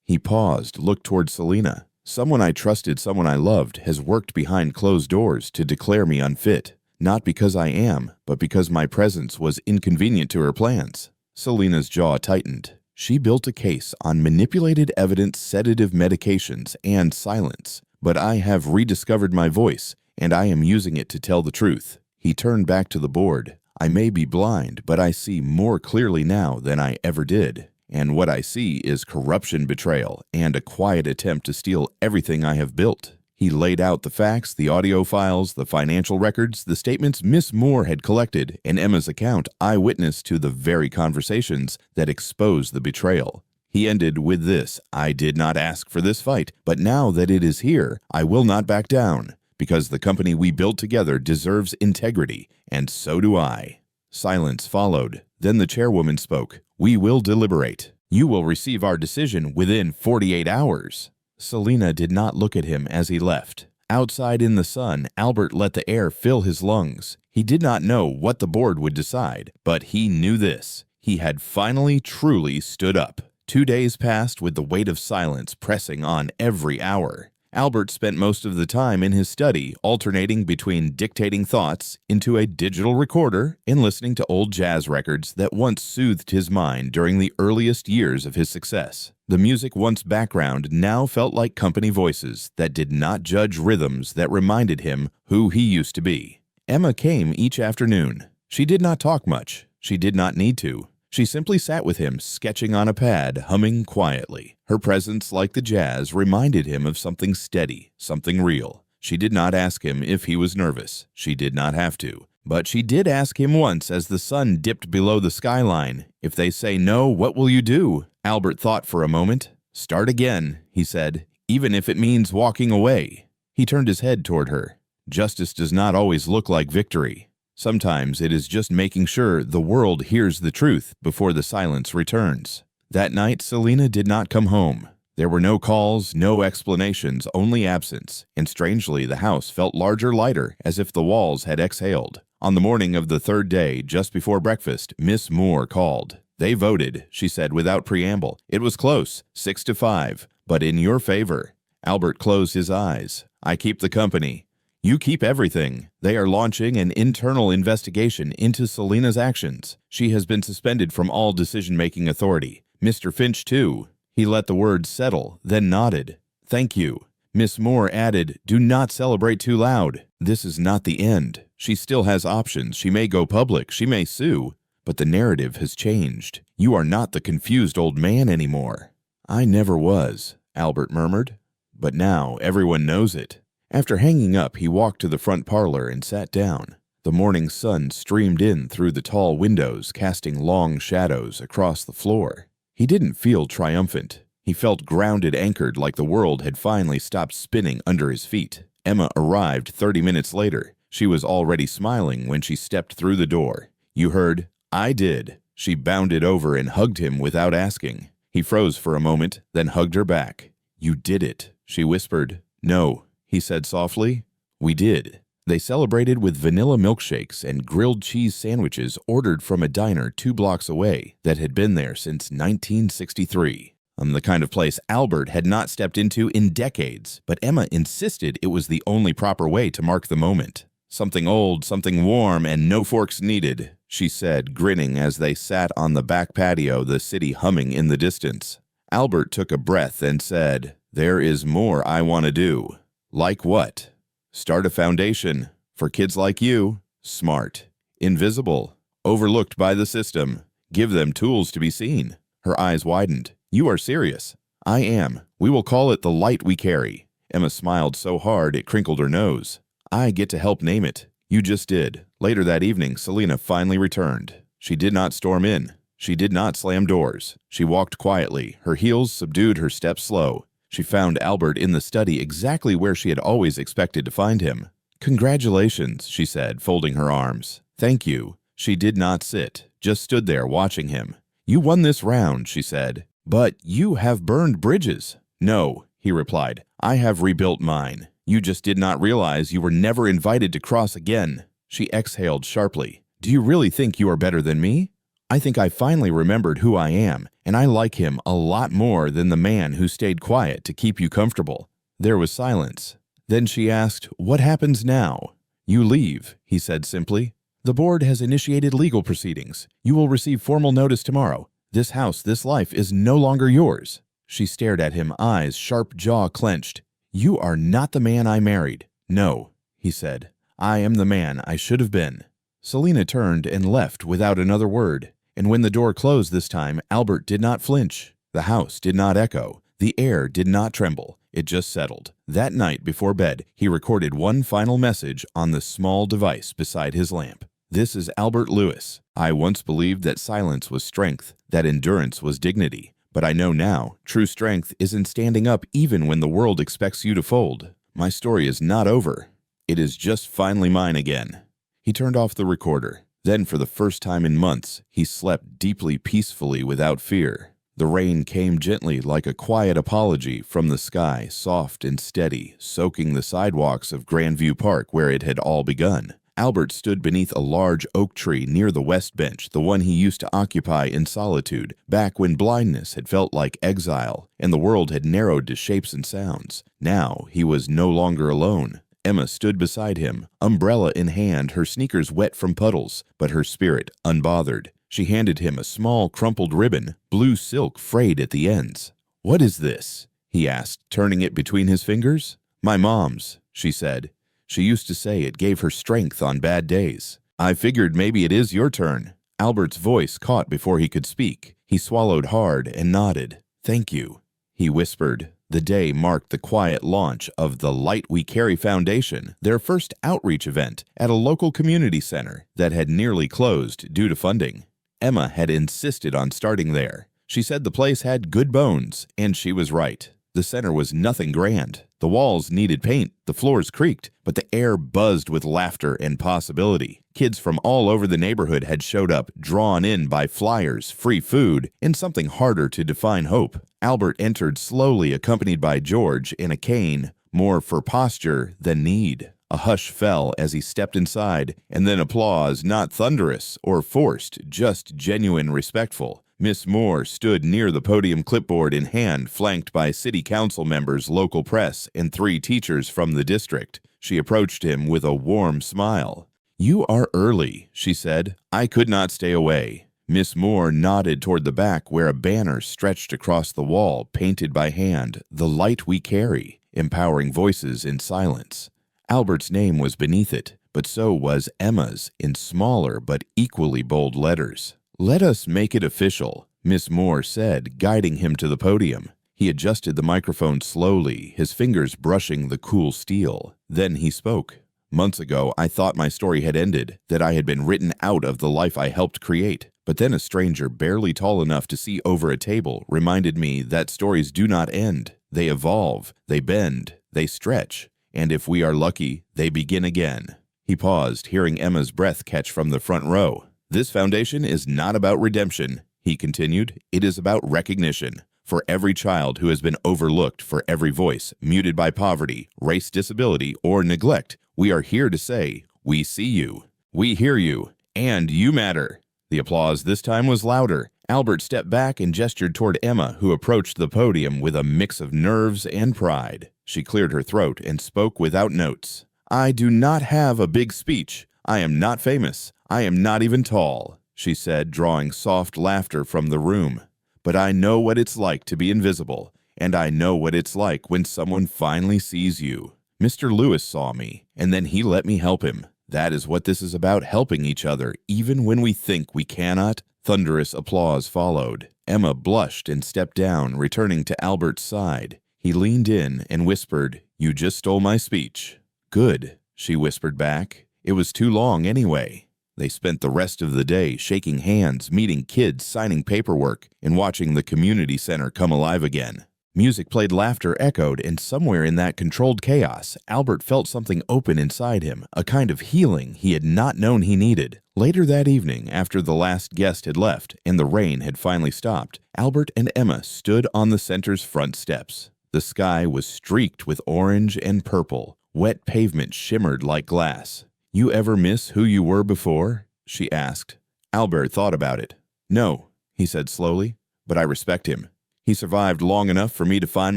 He paused, looked toward Selina. "Someone I trusted, someone I loved, has worked behind closed doors to declare me unfit. Not because I am, but because my presence was inconvenient to her plans." Selina's jaw tightened. She built a case on manipulated evidence, sedative medications, and silence. "But I have rediscovered my voice, and I am using it to tell the truth." He turned back to the board. "I may be blind, but I see more clearly now than I ever did. And what I see is corruption, betrayal, and a quiet attempt to steal everything I have built." He laid out the facts, the audio files, the financial records, the statements Miss Moore had collected, and Emma's account, eyewitness to the very conversations that exposed the betrayal. He ended with this: "I did not ask for this fight, but now that it is here, I will not back down, because the company we built together deserves integrity, and so do I." Silence followed. Then the chairwoman spoke. "We will deliberate. You will receive our decision within 48 hours." Selina did not look at him as he left. Outside in the sun, Albert let the air fill his lungs. He did not know what the board would decide, but he knew this. He had finally truly stood up. 2 days passed with the weight of silence pressing on every hour. Albert spent most of the time in his study, alternating between dictating thoughts into a digital recorder and listening to old jazz records that once soothed his mind during the earliest years of his success. The music once background now felt like company voices that did not judge rhythms that reminded him who he used to be. Emma came each afternoon. She did not talk much. She did not need to. She simply sat with him, sketching on a pad, humming quietly. Her presence, like the jazz, reminded him of something steady, something real. She did not ask him if he was nervous. She did not have to. But she did ask him once as the sun dipped below the skyline, "If they say no, what will you do?" Albert thought for a moment. "Start again," he said, "even if it means walking away." He turned his head toward her. Justice does not always look like victory. Sometimes it is just making sure the world hears the truth before the silence returns. That night, Selina did not come home. There were no calls, no explanations, only absence, and strangely the house felt larger, lighter, as if the walls had exhaled. On the morning of the third day, just before breakfast, Miss Moore called. "They voted," she said without preamble. "It was close, 6-5, but in your favor." Albert closed his eyes. "I keep the company. You keep everything. They are launching an internal investigation into Selina's actions. She has been suspended from all decision-making authority. Mr. Finch, too." He let the words settle, then nodded. "Thank you." Miss Moore added, "Do not celebrate too loud. This is not the end. She still has options. She may go public. She may sue. But the narrative has changed. You are not the confused old man anymore." "I never was," Albert murmured. "But now everyone knows it." After hanging up, he walked to the front parlor and sat down. The morning sun streamed in through the tall windows, casting long shadows across the floor. He didn't feel triumphant. He felt grounded, anchored, like the world had finally stopped spinning under his feet. Emma arrived 30 minutes later. She was already smiling when she stepped through the door. "You heard?" "I did." She bounded over and hugged him without asking. He froze for a moment, then hugged her back. "You did it," she whispered. "No," he said softly. "We did." They celebrated with vanilla milkshakes and grilled cheese sandwiches ordered from a diner 2 blocks away that had been there since 1963. The kind of place Albert had not stepped into in decades, but Emma insisted it was the only proper way to mark the moment. "Something old, something warm, and no forks needed," she said, grinning as they sat on the back patio, the city humming in the distance. Albert took a breath and said, "There is more I want to do." "Like what?" "Start a foundation. For kids like you. Smart. Invisible. Overlooked by the system. Give them tools to be seen." Her eyes widened. "You are serious?" "I am. We will call it the light we carry." Emma smiled so hard it crinkled her nose. "I get to help name it." "You just did." Later that evening, Selina finally returned. She did not storm in. She did not slam doors. She walked quietly. Her heels subdued, her steps slow. She found Albert in the study exactly where she had always expected to find him. "Congratulations," she said, folding her arms. "Thank you." She did not sit, just stood there watching him. "You won this round," she said. "But you have burned bridges." "No," he replied. "I have rebuilt mine. You just did not realize you were never invited to cross again." She exhaled sharply. "Do you really think you are better than me?" "I think I finally remembered who I am, and I like him a lot more than the man who stayed quiet to keep you comfortable." There was silence. Then she asked, "What happens now?" "You leave," he said simply. "The board has initiated legal proceedings. You will receive formal notice tomorrow. This house, this life is no longer yours." She stared at him, eyes, sharp jaw clenched. "You are not the man I married." "No," he said. "I am the man I should have been." Selina turned and left without another word. And when the door closed this time, Albert did not flinch. The house did not echo. The air did not tremble. It just settled. That night before bed, he recorded one final message on the small device beside his lamp. "This is Albert Lewis. I once believed that silence was strength, that endurance was dignity. But I know now, true strength is in standing up even when the world expects you to fold. My story is not over. It is just finally mine again." He turned off the recorder. Then, for the first time in months, he slept deeply peacefully without fear. The rain came gently like a quiet apology from the sky, soft and steady, soaking the sidewalks of Grandview Park where it had all begun. Albert stood beneath a large oak tree near the west bench, the one he used to occupy in solitude, back when blindness had felt like exile and the world had narrowed to shapes and sounds. Now he was no longer alone. Emma stood beside him, umbrella in hand, her sneakers wet from puddles, but her spirit unbothered. She handed him a small, crumpled ribbon, blue silk frayed at the ends. "What is this?" he asked, turning it between his fingers. "My mom's," she said. She used to say it gave her strength on bad days. "I figured maybe it is your turn." Albert's voice caught before he could speak. He swallowed hard and nodded. "Thank you," he whispered. The day marked the quiet launch of the Light We Carry Foundation, their first outreach event at a local community center that had nearly closed due to funding. Emma had insisted on starting there. She said the place had good bones, and she was right. The center was nothing grand. The walls needed paint, the floors creaked, but the air buzzed with laughter and possibility. Kids from all over the neighborhood had showed up, drawn in by flyers, free food, and something harder to define hope. Albert entered slowly, accompanied by George in a cane, more for posture than need. A hush fell as he stepped inside, and then applause, not thunderous or forced, just genuine, respectful. Miss Moore stood near the podium, clipboard in hand, flanked by city council members, local press, and 3 teachers from the district. She approached him with a warm smile. "You are early," she said. "I could not stay away." Miss Moore nodded toward the back where a banner stretched across the wall, painted by hand, "The Light We Carry," empowering voices in silence. Albert's name was beneath it, but so was Emma's in smaller but equally bold letters. "Let us make it official," Miss Moore said, guiding him to the podium. He adjusted the microphone slowly, his fingers brushing the cool steel. Then he spoke. "Months ago, I thought my story had ended, that I had been written out of the life I helped create. But then a stranger barely tall enough to see over a table reminded me that stories do not end. They evolve, they bend, they stretch, and if we are lucky, they begin again." He paused, hearing Emma's breath catch from the front row. "This foundation is not about redemption," he continued. "It is about recognition. For every child who has been overlooked, for every voice muted by poverty, race, disability, or neglect, we are here to say, we see you, we hear you, and you matter." The applause this time was louder. Albert stepped back and gestured toward Emma, who approached the podium with a mix of nerves and pride. She cleared her throat and spoke without notes. "I do not have a big speech. I am not famous. I am not even tall," she said, drawing soft laughter from the room. "But I know what it's like to be invisible, and I know what it's like when someone finally sees you. Mr. Lewis saw me, and then he let me help him. That is what this is about, helping each other, even when we think we cannot." Thunderous applause followed. Emma blushed and stepped down, returning to Albert's side. He leaned in and whispered, "You just stole my speech." "Good," she whispered back. "It was too long anyway." They spent the rest of the day shaking hands, meeting kids, signing paperwork, and watching the community center come alive again. Music played, laughter echoed, and somewhere in that controlled chaos, Albert felt something open inside him, a kind of healing he had not known he needed. Later that evening, after the last guest had left and the rain had finally stopped, Albert and Emma stood on the center's front steps. The sky was streaked with orange and purple. Wet pavement shimmered like glass. "You ever miss who you were before?" she asked. Albert thought about it. "No," he said slowly, "but I respect him. He survived long enough for me to find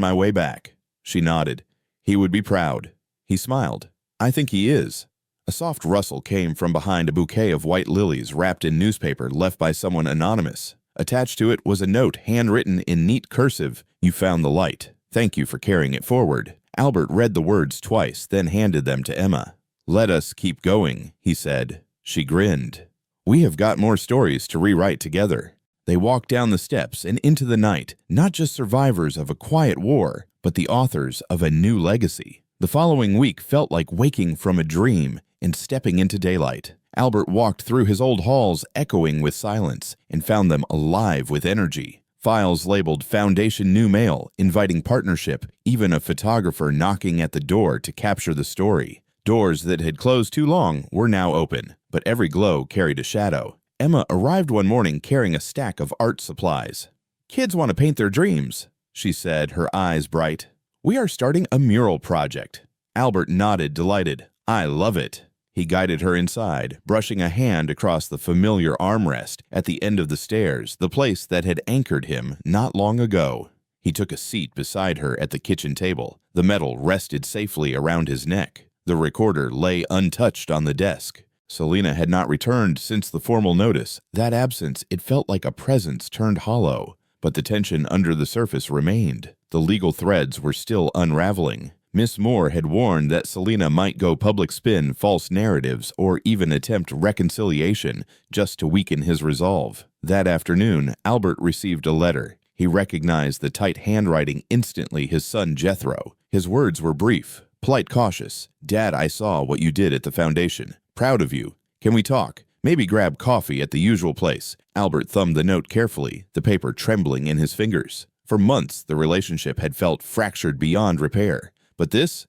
my way back." She nodded. "He would be proud." He smiled. "I think he is." A soft rustle came from behind a bouquet of white lilies wrapped in newspaper left by someone anonymous. Attached to it was a note handwritten in neat cursive. "You found the light. Thank you for carrying it forward." Albert read the words twice, then handed them to Emma. "Let us keep going," he said. She grinned. "We have got more stories to rewrite together." They walked down the steps and into the night, not just survivors of a quiet war, but the authors of a new legacy. The following week felt like waking from a dream and stepping into daylight. Albert walked through his old halls echoing with silence and found them alive with energy. Files labeled Foundation New Mail, inviting partnership, even a photographer knocking at the door to capture the story. Doors that had closed too long were now open, but every glow carried a shadow. Emma arrived one morning carrying a stack of art supplies. "Kids want to paint their dreams," she said, her eyes bright. "We are starting a mural project." Albert nodded, delighted. "I love it." He guided her inside, brushing a hand across the familiar armrest at the end of the stairs, the place that had anchored him not long ago. He took a seat beside her at the kitchen table. The metal rested safely around his neck. The recorder lay untouched on the desk. Selina had not returned since the formal notice. That absence, it felt like a presence turned hollow. But the tension under the surface remained. The legal threads were still unraveling. Miss Moore had warned that Selina might go public spin false narratives or even attempt reconciliation just to weaken his resolve. That afternoon, Albert received a letter. He recognized the tight handwriting instantly, his son Jethro. His words were brief, polite, cautious. "Dad, I saw what you did at the foundation. Proud of you. Can we talk? Maybe grab coffee at the usual place." Albert thumbed the note carefully, the paper trembling in his fingers. For months, the relationship had felt fractured beyond repair. But this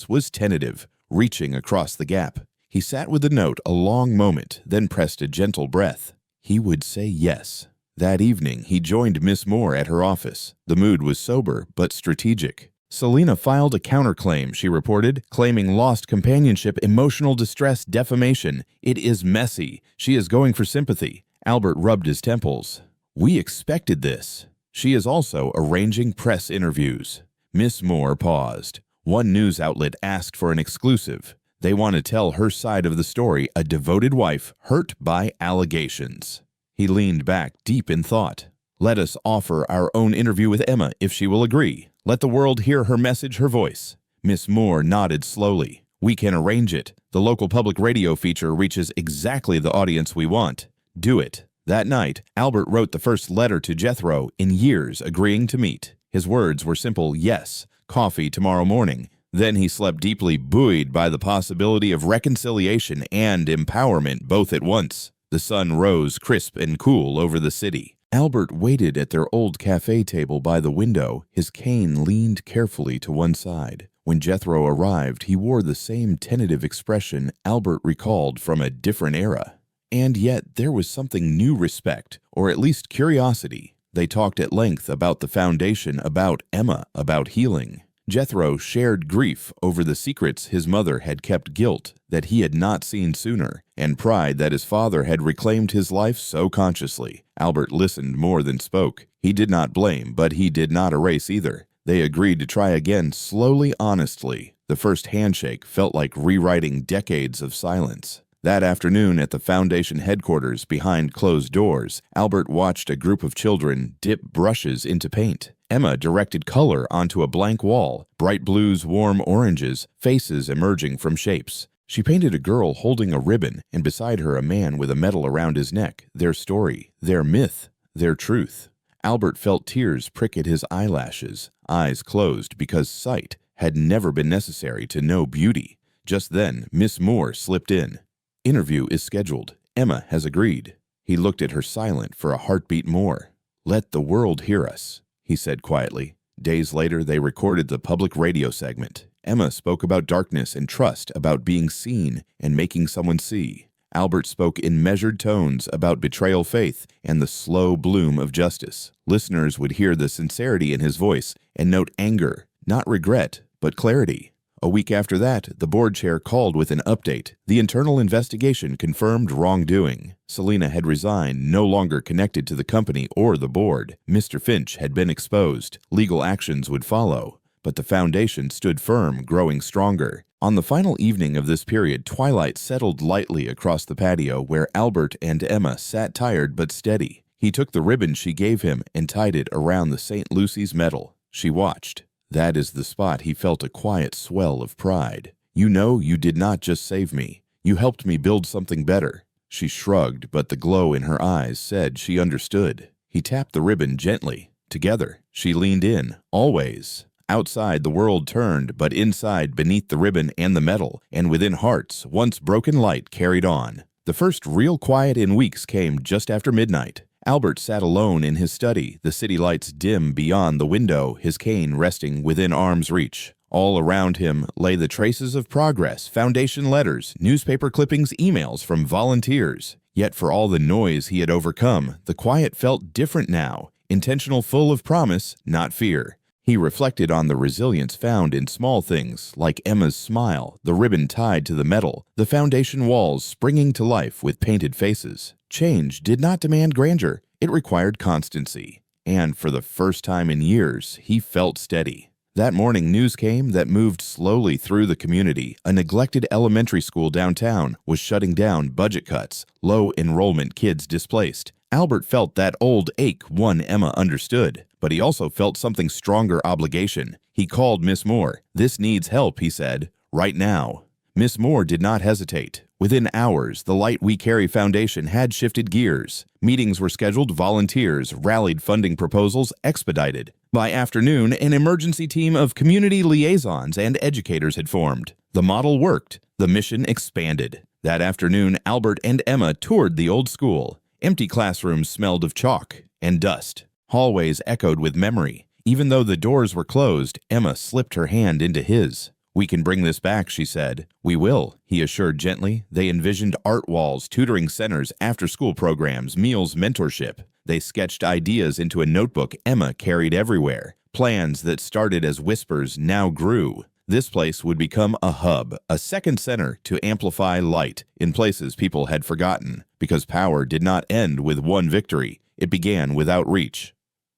was tentative, reaching across the gap. He sat with the note a long moment, then pressed a gentle breath. He would say yes. That evening, he joined Miss Moore at her office. The mood was sober but strategic. Selina filed a counterclaim, she reported, claiming lost companionship, emotional distress, defamation. "It is messy. She is going for sympathy." Albert rubbed his temples. "We expected this." She is also arranging press interviews. Miss Moore paused. One news outlet asked for an exclusive. They want to tell her side of the story, a devoted wife hurt by allegations. He leaned back, deep in thought. "Let us offer our own interview with Emma, if she will agree. Let the world hear her message, her voice." Miss Moore nodded slowly. "We can arrange it. The local public radio feature reaches exactly the audience we want. Do it." That night, Albert wrote the first letter to Jethro in years, agreeing to meet. His words were simple: yes, coffee tomorrow morning. Then he slept deeply, buoyed by the possibility of reconciliation and empowerment both at once. The sun rose crisp and cool over the city. Albert waited at their old cafe table by the window, his cane leaned carefully to one side. When Jethro arrived, he wore the same tentative expression Albert recalled from a different era. And yet there was something new: respect, or at least curiosity. They talked at length about the foundation, about Emma, about healing. Jethro shared grief over the secrets his mother had kept, guilt that he had not seen sooner, and pride that his father had reclaimed his life so consciously. Albert listened more than spoke. He did not blame, but he did not erase either. They agreed to try again, slowly, honestly. The first handshake felt like rewriting decades of silence. That afternoon at the foundation headquarters, behind closed doors, Albert watched a group of children dip brushes into paint. Emma directed color onto a blank wall, bright blues, warm oranges, faces emerging from shapes. She painted a girl holding a ribbon, and beside her a man with a medal around his neck, their story, their myth, their truth. Albert felt tears prick at his eyelashes, eyes closed because sight had never been necessary to know beauty. Just then, Miss Moore slipped in. "Interview is scheduled. Emma has agreed." He looked at her, silent for a heartbeat more. "Let the world hear us," he said quietly. Days later, they recorded the public radio segment. Emma spoke about darkness and trust, about being seen and making someone see. Albert spoke in measured tones about betrayal, faith, and the slow bloom of justice. Listeners would hear the sincerity in his voice and note anger, not regret, but clarity. A week after that, the board chair called with an update. The internal investigation confirmed wrongdoing. Selina had resigned, no longer connected to the company or the board. Mr. Finch had been exposed. Legal actions would follow. But the foundation stood firm, growing stronger. On the final evening of this period, twilight settled lightly across the patio where Albert and Emma sat, tired but steady. He took the ribbon she gave him and tied it around the St. Lucy's medal. She watched. That is the spot he felt a quiet swell of pride. "You know, you did not just save me. You helped me build something better." She shrugged, but the glow in her eyes said she understood. He tapped the ribbon gently. Together, she leaned in, always. Outside, the world turned, but inside, beneath the ribbon and the medal, and within hearts, once broken light carried on. The first real quiet in weeks came just after midnight. Albert sat alone in his study, the city lights dim beyond the window, his cane resting within arm's reach. All around him lay the traces of progress, foundation letters, newspaper clippings, emails from volunteers. Yet for all the noise he had overcome, the quiet felt different now, intentional, full of promise, not fear. He reflected on the resilience found in small things like Emma's smile, the ribbon tied to the metal, the foundation walls springing to life with painted faces. Change did not demand grandeur, it required constancy. And for the first time in years, he felt steady. That morning, news came that moved slowly through the community. A neglected elementary school downtown was shutting down, budget cuts, low enrollment, kids displaced. Albert felt that old ache one Emma understood, but he also felt something stronger: obligation. He called Miss Moore. "This needs help," he said, "right now." Miss Moore did not hesitate. Within hours, the Light We Carry Foundation had shifted gears. Meetings were scheduled, volunteers rallied, funding proposals expedited. By afternoon, an emergency team of community liaisons and educators had formed. The model worked. The mission expanded. That afternoon, Albert and Emma toured the old school. Empty classrooms smelled of chalk and dust. Hallways echoed with memory. Even though the doors were closed, Emma slipped her hand into his. "We can bring this back," she said. "We will," he assured gently. They envisioned art walls, tutoring centers, after-school programs, meals, mentorship. They sketched ideas into a notebook Emma carried everywhere. Plans that started as whispers now grew. This place would become a hub, a second center to amplify light in places people had forgotten, because power did not end with one victory. It began with outreach.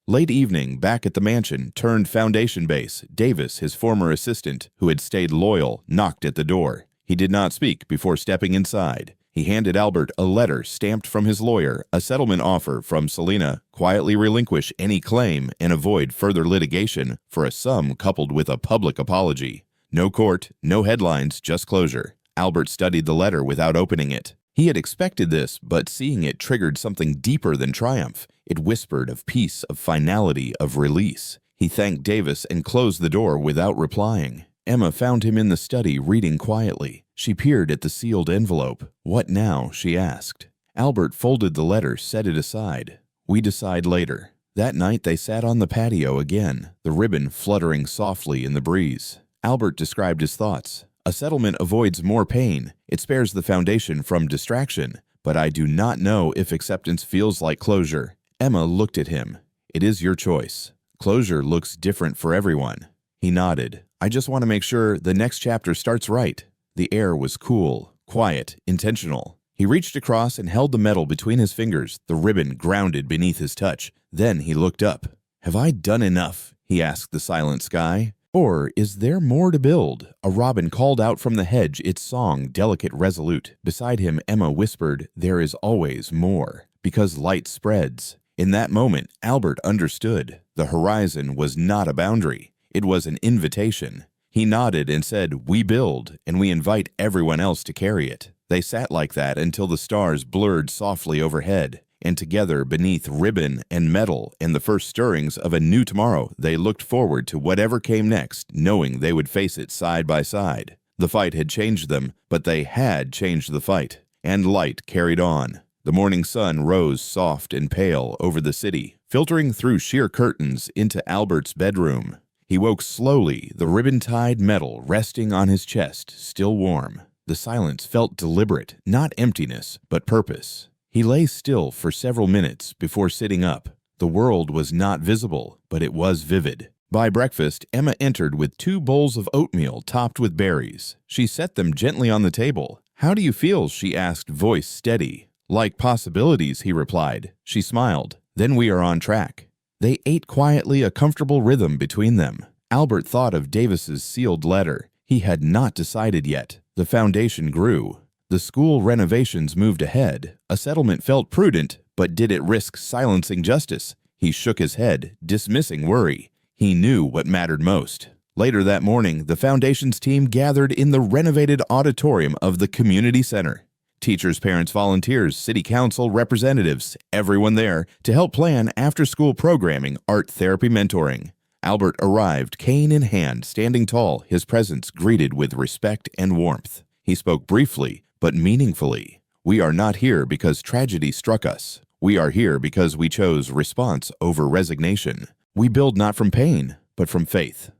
Late evening, back at the mansion turned foundation base, Davis, his former assistant, who had stayed loyal, knocked at the door. He did not speak before stepping inside. He handed Albert a letter stamped from his lawyer, a settlement offer from Selena, quietly relinquish any claim and avoid further litigation for a sum coupled with a public apology. No court, no headlines, just closure. Albert studied the letter without opening it. He had expected this, but seeing it triggered something deeper than triumph. It whispered of peace, of finality, of release. He thanked Davis and closed the door without replying. Emma found him in the study, reading quietly. She peered at the sealed envelope. "What now?" she asked. Albert folded the letter, set it aside. "We decide later." That night they sat on the patio again, the ribbon fluttering softly in the breeze. Albert described his thoughts. "A settlement avoids more pain. It spares the foundation from distraction. But I do not know if acceptance feels like closure." Emma looked at him. "It is your choice. Closure looks different for everyone." He nodded. "I just want to make sure the next chapter starts right." The air was cool, quiet, intentional. He reached across and held the metal between his fingers, the ribbon grounded beneath his touch. Then he looked up. "Have I done enough?" he asked the silent sky. "Or is there more to build?" A robin called out from the hedge, its song delicate, resolute. Beside him, Emma whispered, "There is always more, because light spreads." In that moment, Albert understood. The horizon was not a boundary. It was an invitation. He nodded and said, "We build, and we invite everyone else to carry it." They sat like that until the stars blurred softly overhead, and together beneath ribbon and metal and the first stirrings of a new tomorrow, they looked forward to whatever came next, knowing they would face it side by side. The fight had changed them, but they had changed the fight, and light carried on. The morning sun rose soft and pale over the city, filtering through sheer curtains into Albert's bedroom. He woke slowly, the ribbon-tied metal resting on his chest, still warm. The silence felt deliberate, not emptiness, but purpose. He lay still for several minutes before sitting up. The world was not visible, but it was vivid. By breakfast, Emma entered with 2 bowls of oatmeal topped with berries. She set them gently on the table. "How do you feel?" she asked, voice steady. "Like possibilities," he replied. She smiled. "Then we are on track." They ate quietly, a comfortable rhythm between them. Albert thought of Davis's sealed letter. He had not decided yet. The foundation grew. The school renovations moved ahead. A settlement felt prudent, but did it risk silencing justice? He shook his head, dismissing worry. He knew what mattered most. Later that morning, the foundation's team gathered in the renovated auditorium of the community center. Teachers, parents, volunteers, city council representatives, everyone there to help plan after-school programming, art therapy mentoring. Albert arrived, cane in hand, standing tall, his presence greeted with respect and warmth. He spoke briefly, but meaningfully. "We are not here because tragedy struck us. We are here because we chose response over resignation. We build not from pain, but from faith."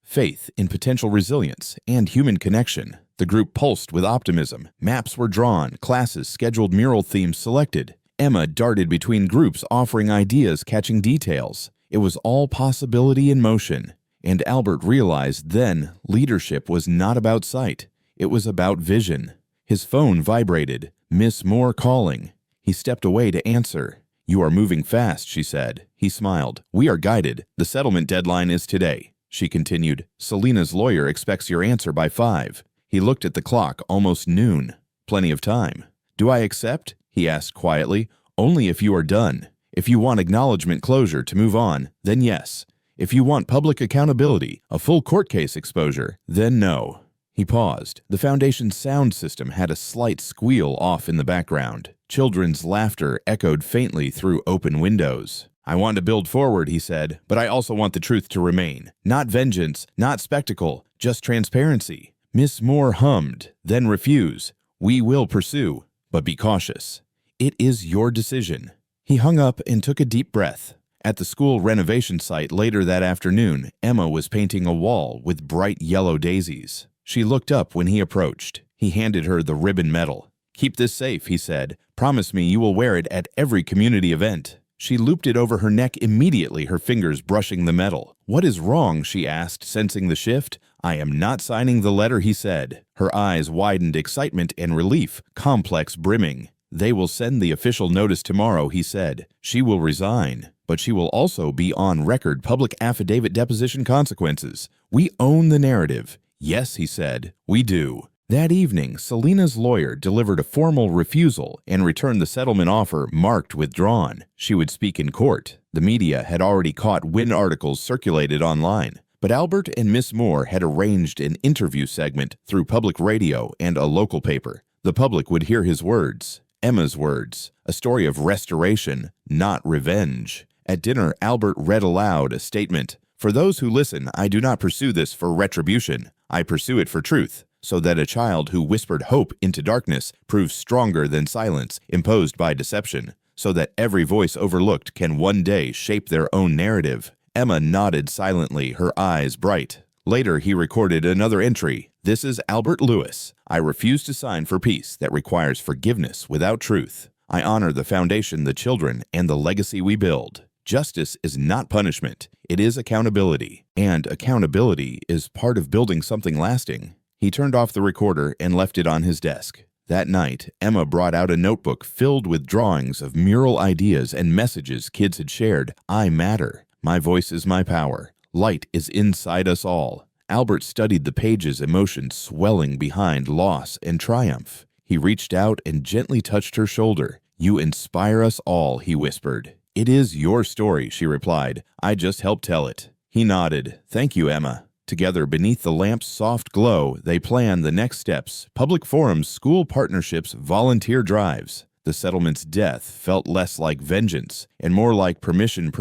faith in potential resilience, and human connection. The group pulsed with optimism. Maps were drawn, classes scheduled, mural themes selected. Emma darted between groups, offering ideas, catching details. It was all possibility in motion. And Albert realized then leadership was not about sight. It was about vision. His phone vibrated. Miss Moore calling. He stepped away to answer. "You are moving fast," she said. He smiled. "We are guided. The settlement deadline is today." She continued, "Selena's lawyer expects your answer by 5. He looked at the clock, almost noon. "Plenty of time." "Do I accept?" he asked quietly. "Only if you are done. If you want acknowledgement, closure, to move on, then yes. If you want public accountability, a full court case exposure, then no." He paused. The Foundation's sound system had a slight squeal off in the background. Children's laughter echoed faintly through open windows. "I want to build forward," he said, "but I also want the truth to remain. Not vengeance, not spectacle, just transparency." Miss Moore hummed, "Then refuse. We will pursue, but be cautious. It is your decision." He hung up and took a deep breath. At the school renovation site later that afternoon, Emma was painting a wall with bright yellow daisies. She looked up when he approached. He handed her the ribbon medal. "Keep this safe," he said. "Promise me you will wear it at every community event." She looped it over her neck immediately, her fingers brushing the metal. "What is wrong?" she asked, sensing the shift. "I am not signing the letter," he said. Her eyes widened, excitement and relief, complex brimming. "They will send the official notice tomorrow," he said. "She will resign, but she will also be on record, public affidavit, deposition consequences. We own the narrative." "Yes," he said, "we do." That evening, Selena's lawyer delivered a formal refusal and returned the settlement offer marked withdrawn. She would speak in court. The media had already caught wind articles circulated online, but Albert and Miss Moore had arranged an interview segment through public radio and a local paper. The public would hear his words, Emma's words, a story of restoration, not revenge. At dinner, Albert read aloud a statement. "For those who listen, I do not pursue this for retribution. I pursue it for truth, so that a child who whispered hope into darkness proves stronger than silence imposed by deception, so that every voice overlooked can one day shape their own narrative." Emma nodded silently, her eyes bright. Later, he recorded another entry. "This is Albert Lewis. I refuse to sign for peace that requires forgiveness without truth. I honor the foundation, the children, and the legacy we build. Justice is not punishment. It is accountability. And accountability is part of building something lasting." He turned off the recorder and left it on his desk. That night, Emma brought out a notebook filled with drawings of mural ideas and messages kids had shared. "I matter. My voice is my power. Light is inside us all." Albert studied the pages, emotions swelling behind loss and triumph. He reached out and gently touched her shoulder. "You inspire us all," he whispered. "It is your story," she replied. "I just helped tell it." He nodded. "Thank you, Emma." Together, beneath the lamp's soft glow, they planned the next steps: public forums, school partnerships, volunteer drives. The settlement's death felt less like vengeance and more like permission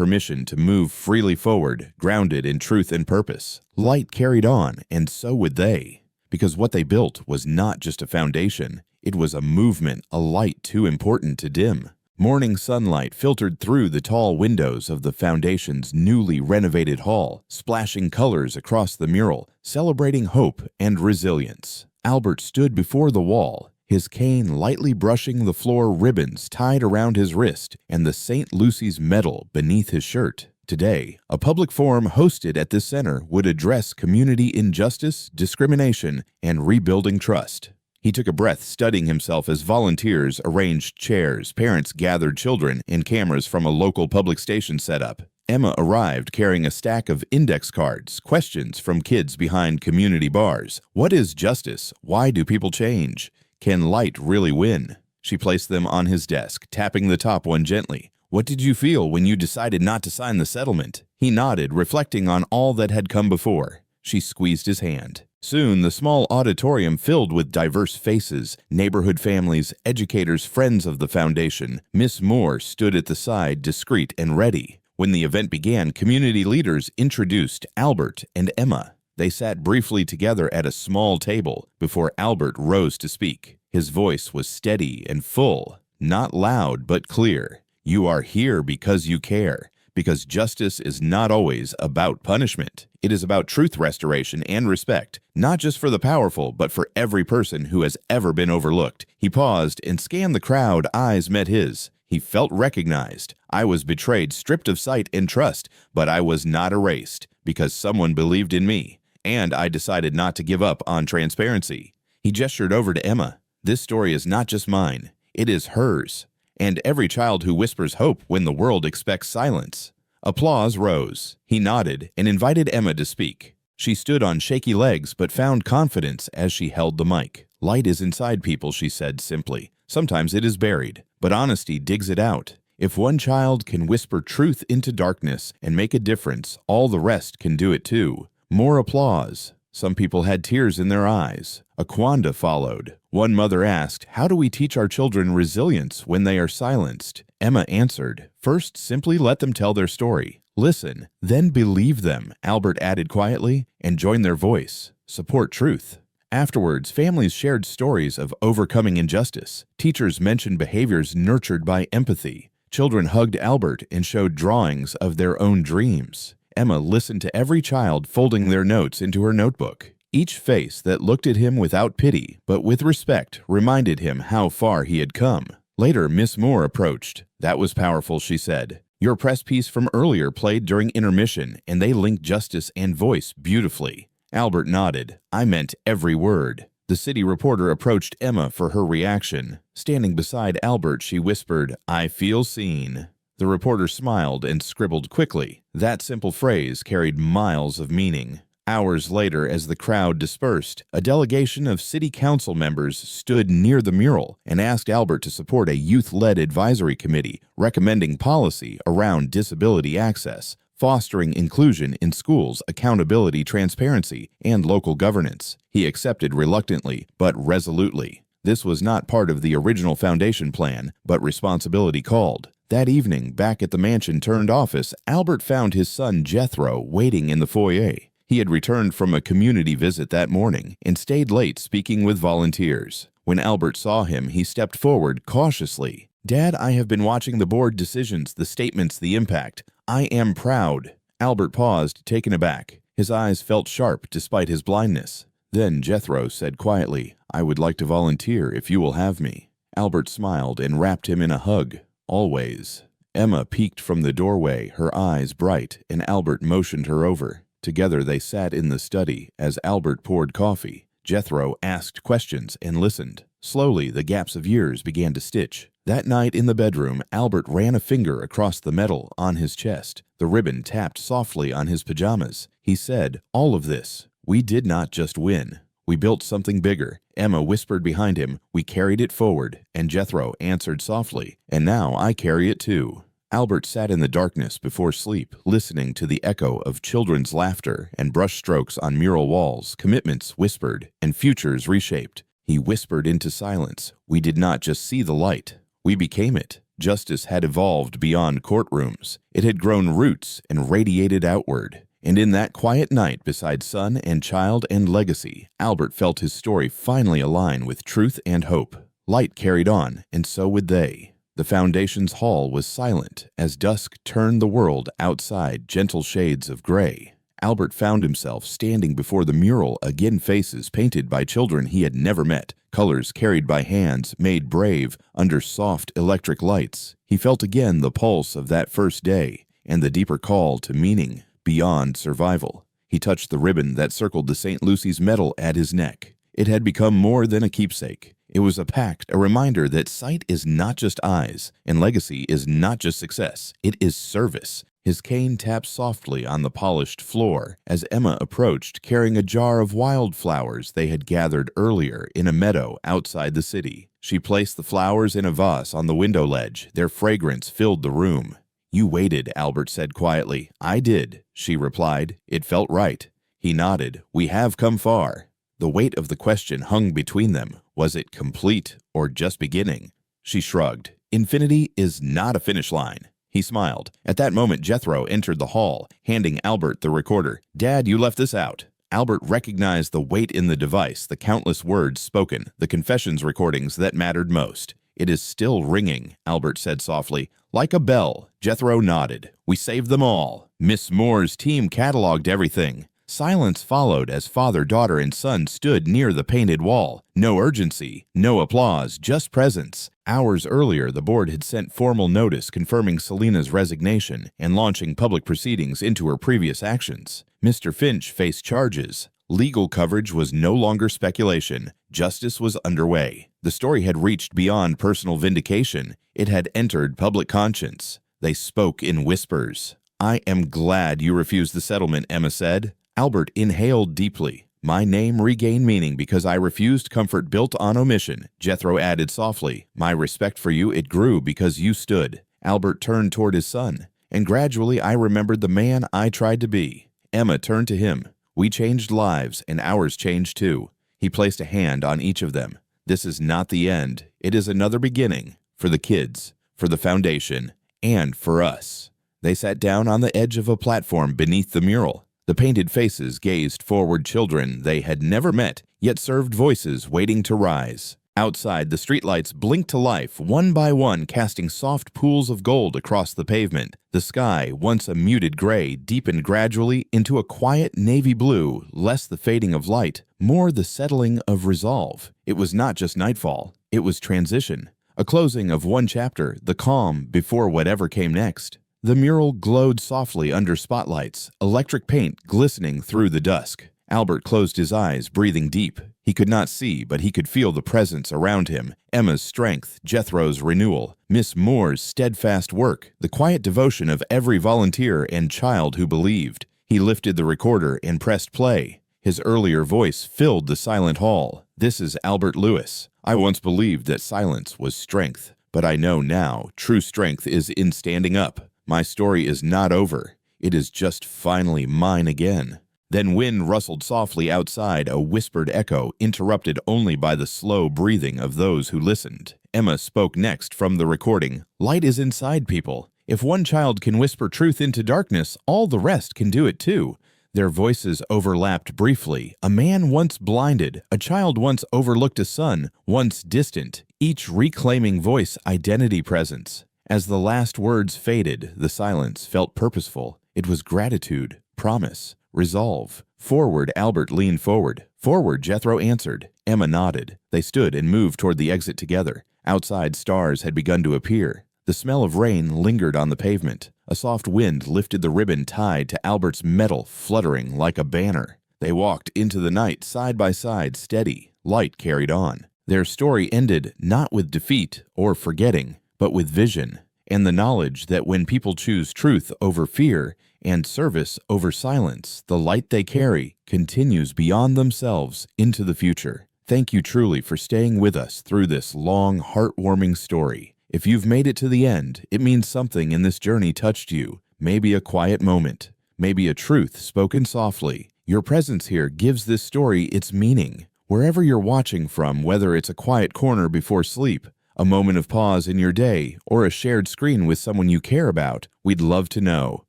to move freely forward, grounded in truth and purpose. Light carried on, and so would they. Because what they built was not just a foundation. It was a movement, a light too important to dim. Morning sunlight filtered through the tall windows of the Foundation's newly renovated hall, splashing colors across the mural, celebrating hope and resilience. Albert stood before the wall, his cane lightly brushing the floor, ribbons tied around his wrist, and the St. Lucy's medal beneath his shirt. Today, a public forum hosted at this center would address community injustice, discrimination, and rebuilding trust. He took a breath, studying himself as volunteers arranged chairs, parents gathered children, and cameras from a local public station set up. Emma arrived carrying a stack of index cards, questions from kids behind community bars. What is justice? Why do people change? Can light really win? She placed them on his desk, tapping the top one gently. "What did you feel when you decided not to sign the settlement?" He nodded, reflecting on all that had come before. She squeezed his hand. Soon, the small auditorium filled with diverse faces, neighborhood families, educators, friends of the Foundation. Miss Moore stood at the side, discreet and ready. When the event began, community leaders introduced Albert and Emma. They sat briefly together at a small table before Albert rose to speak. His voice was steady and full, not loud but clear. "You are here because you care, because justice is not always about punishment. It is about truth restoration and respect, not just for the powerful, but for every person who has ever been overlooked. He paused and scanned the crowd. Eyes met his. He felt recognized. I was betrayed, stripped of sight and trust, but I was not erased because someone believed in me, and I decided not to give up on transparency. He gestured over to Emma. This story is not just mine. It is hers, and every child who whispers hope when the world expects silence. Applause rose. He nodded and invited Emma to speak. She stood on shaky legs but found confidence as she held the mic. Light is inside people, she said simply. Sometimes it is buried, but honesty digs it out. If one child can whisper truth into darkness and make a difference, all the rest can do it too. More applause. Some people had tears in their eyes. A quanda followed. One mother asked, "How do we teach our children resilience when they are silenced?" Emma answered, "First, simply let them tell their story. Listen, then believe them," Albert added quietly, "and join their voice. Support truth." Afterwards, families shared stories of overcoming injustice. Teachers mentioned behaviors nurtured by empathy. Children hugged Albert and showed drawings of their own dreams. Emma listened to every child folding their notes into her notebook. Each face that looked at him without pity, but with respect, reminded him how far he had come. Later, Miss Moore approached. "That was powerful," she said. "Your press piece from earlier played during intermission, and they linked justice and voice beautifully." Albert nodded. "I meant every word." The city reporter approached Emma for her reaction. Standing beside Albert, she whispered, "I feel seen." The reporter smiled and scribbled quickly. That simple phrase carried miles of meaning. Hours later, as the crowd dispersed, a delegation of city council members stood near the mural and asked Albert to support a youth-led advisory committee recommending policy around disability access, fostering inclusion in schools, accountability, transparency, and local governance. He accepted reluctantly, but resolutely. This was not part of the original foundation plan, but responsibility called. That evening, back at the mansion-turned-office, Albert found his son Jethro waiting in the foyer. He had returned from a community visit that morning and stayed late speaking with volunteers. When Albert saw him, he stepped forward cautiously. "Dad, I have been watching the board decisions, the statements, the impact. I am proud." Albert paused, taken aback. His eyes felt sharp despite his blindness. Then Jethro said quietly, "I would like to volunteer if you will have me." Albert smiled and wrapped him in a hug. "Always." Emma peeked from the doorway, her eyes bright, and Albert motioned her over. Together they sat in the study as Albert poured coffee. Jethro asked questions and listened. Slowly, the gaps of years began to stitch. That night in the bedroom, Albert ran a finger across the metal on his chest. The ribbon tapped softly on his pajamas. He said, "All of this, we did not just win. We built something bigger." Emma whispered behind him, "We carried it forward," and Jethro answered softly, "And now I carry it too." Albert sat in the darkness before sleep, listening to the echo of children's laughter and brushstrokes on mural walls, commitments whispered, and futures reshaped. He whispered into silence. We did not just see the light. We became it. Justice had evolved beyond courtrooms. It had grown roots and radiated outward. And in that quiet night beside son and child and legacy, Albert felt his story finally align with truth and hope. Light carried on, and so would they. The foundation's hall was silent as dusk turned the world outside gentle shades of gray. Albert found himself standing before the mural, again faces painted by children he had never met, colors carried by hands made brave under soft electric lights. He felt again the pulse of that first day and the deeper call to meaning beyond survival. He touched the ribbon that circled the St. Lucy's medal at his neck. It had become more than a keepsake. It was a pact, a reminder that sight is not just eyes, and legacy is not just success. It is service. His cane tapped softly on the polished floor as Emma approached, carrying a jar of wildflowers they had gathered earlier in a meadow outside the city. She placed the flowers in a vase on the window ledge. Their fragrance filled the room. "You waited," Albert said quietly. "I did," she replied. "It felt right." He nodded. "We have come far." The weight of the question hung between them. Was it complete or just beginning? She shrugged. "Infinity is not a finish line." He smiled. At that moment, Jethro entered the hall, handing Albert the recorder. "Dad, you left this out." Albert recognized the weight in the device, the countless words spoken, the confessions recordings that mattered most. "It is still ringing," Albert said softly. "Like a bell." Jethro nodded. "We saved them all." Miss Moore's team cataloged everything. Silence followed as father, daughter, and son stood near the painted wall. No urgency, no applause, just presence. Hours earlier, the board had sent formal notice confirming Selena's resignation and launching public proceedings into her previous actions. Mr. Finch faced charges. Legal coverage was no longer speculation. Justice was underway. The story had reached beyond personal vindication. It had entered public conscience. They spoke in whispers. "I am glad you refused the settlement," Emma said. Albert inhaled deeply. "My name regained meaning because I refused comfort built on omission," Jethro added softly. "My respect for you, it grew because you stood." Albert turned toward his son. "And gradually I remembered the man I tried to be." Emma turned to him. "We changed lives, and ours changed too." He placed a hand on each of them. "This is not the end. It is another beginning. For the kids, for the foundation, and for us." They sat down on the edge of a platform beneath the mural. The painted faces gazed forward, children they had never met, yet served voices waiting to rise. Outside, the streetlights blinked to life, one by one, casting soft pools of gold across the pavement. The sky, once a muted gray, deepened gradually into a quiet navy blue, less the fading of light, more the settling of resolve. It was not just nightfall, it was transition. A closing of one chapter, the calm before whatever came next. The mural glowed softly under spotlights, electric paint glistening through the dusk. Albert closed his eyes, breathing deep. He could not see, but he could feel the presence around him. Emma's strength, Jethro's renewal, Miss Moore's steadfast work, the quiet devotion of every volunteer and child who believed. He lifted the recorder and pressed play. His earlier voice filled the silent hall. "This is Albert Lewis. I once believed that silence was strength, but I know now true strength is in standing up. My story is not over. It is just finally mine again." Then wind rustled softly outside, a whispered echo, interrupted only by the slow breathing of those who listened. Emma spoke next from the recording. "Light is inside people. If one child can whisper truth into darkness, all the rest can do it too." Their voices overlapped briefly. A man once blinded, a child once overlooked, a son once distant, each reclaiming voice, identity, presence. As the last words faded, the silence felt purposeful. It was gratitude, promise, resolve. "Forward," Albert leaned forward. "Forward," Jethro answered. Emma nodded. They stood and moved toward the exit together. Outside, stars had begun to appear. The smell of rain lingered on the pavement. A soft wind lifted the ribbon tied to Albert's metal, fluttering like a banner. They walked into the night side by side, steady. Light carried on. Their story ended not with defeat or forgetting, but with vision, and the knowledge that when people choose truth over fear and service over silence, the light they carry continues beyond themselves into the future. Thank you truly for staying with us through this long, heartwarming story. If you've made it to the end, it means something in this journey touched you. Maybe a quiet moment, maybe a truth spoken softly. Your presence here gives this story its meaning. Wherever you're watching from, whether it's a quiet corner before sleep, a moment of pause in your day, or a shared screen with someone you care about, we'd love to know.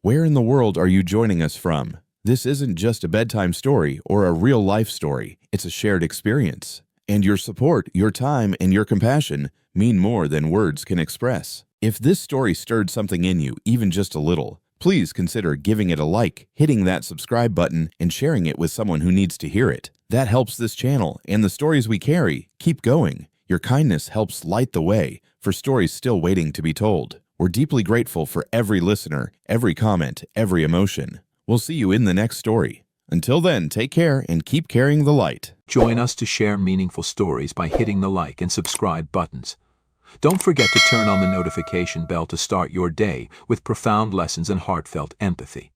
Where in the world are you joining us from? This isn't just a bedtime story or a real-life story. It's a shared experience. And your support, your time, and your compassion mean more than words can express. If this story stirred something in you, even just a little, please consider giving it a like, hitting that subscribe button, and sharing it with someone who needs to hear it. That helps this channel and the stories we carry keep going. Your kindness helps light the way for stories still waiting to be told. We're deeply grateful for every listener, every comment, every emotion. We'll see you in the next story. Until then, take care and keep carrying the light. Join us to share meaningful stories by hitting the like and subscribe buttons. Don't forget to turn on the notification bell to start your day with profound lessons and heartfelt empathy.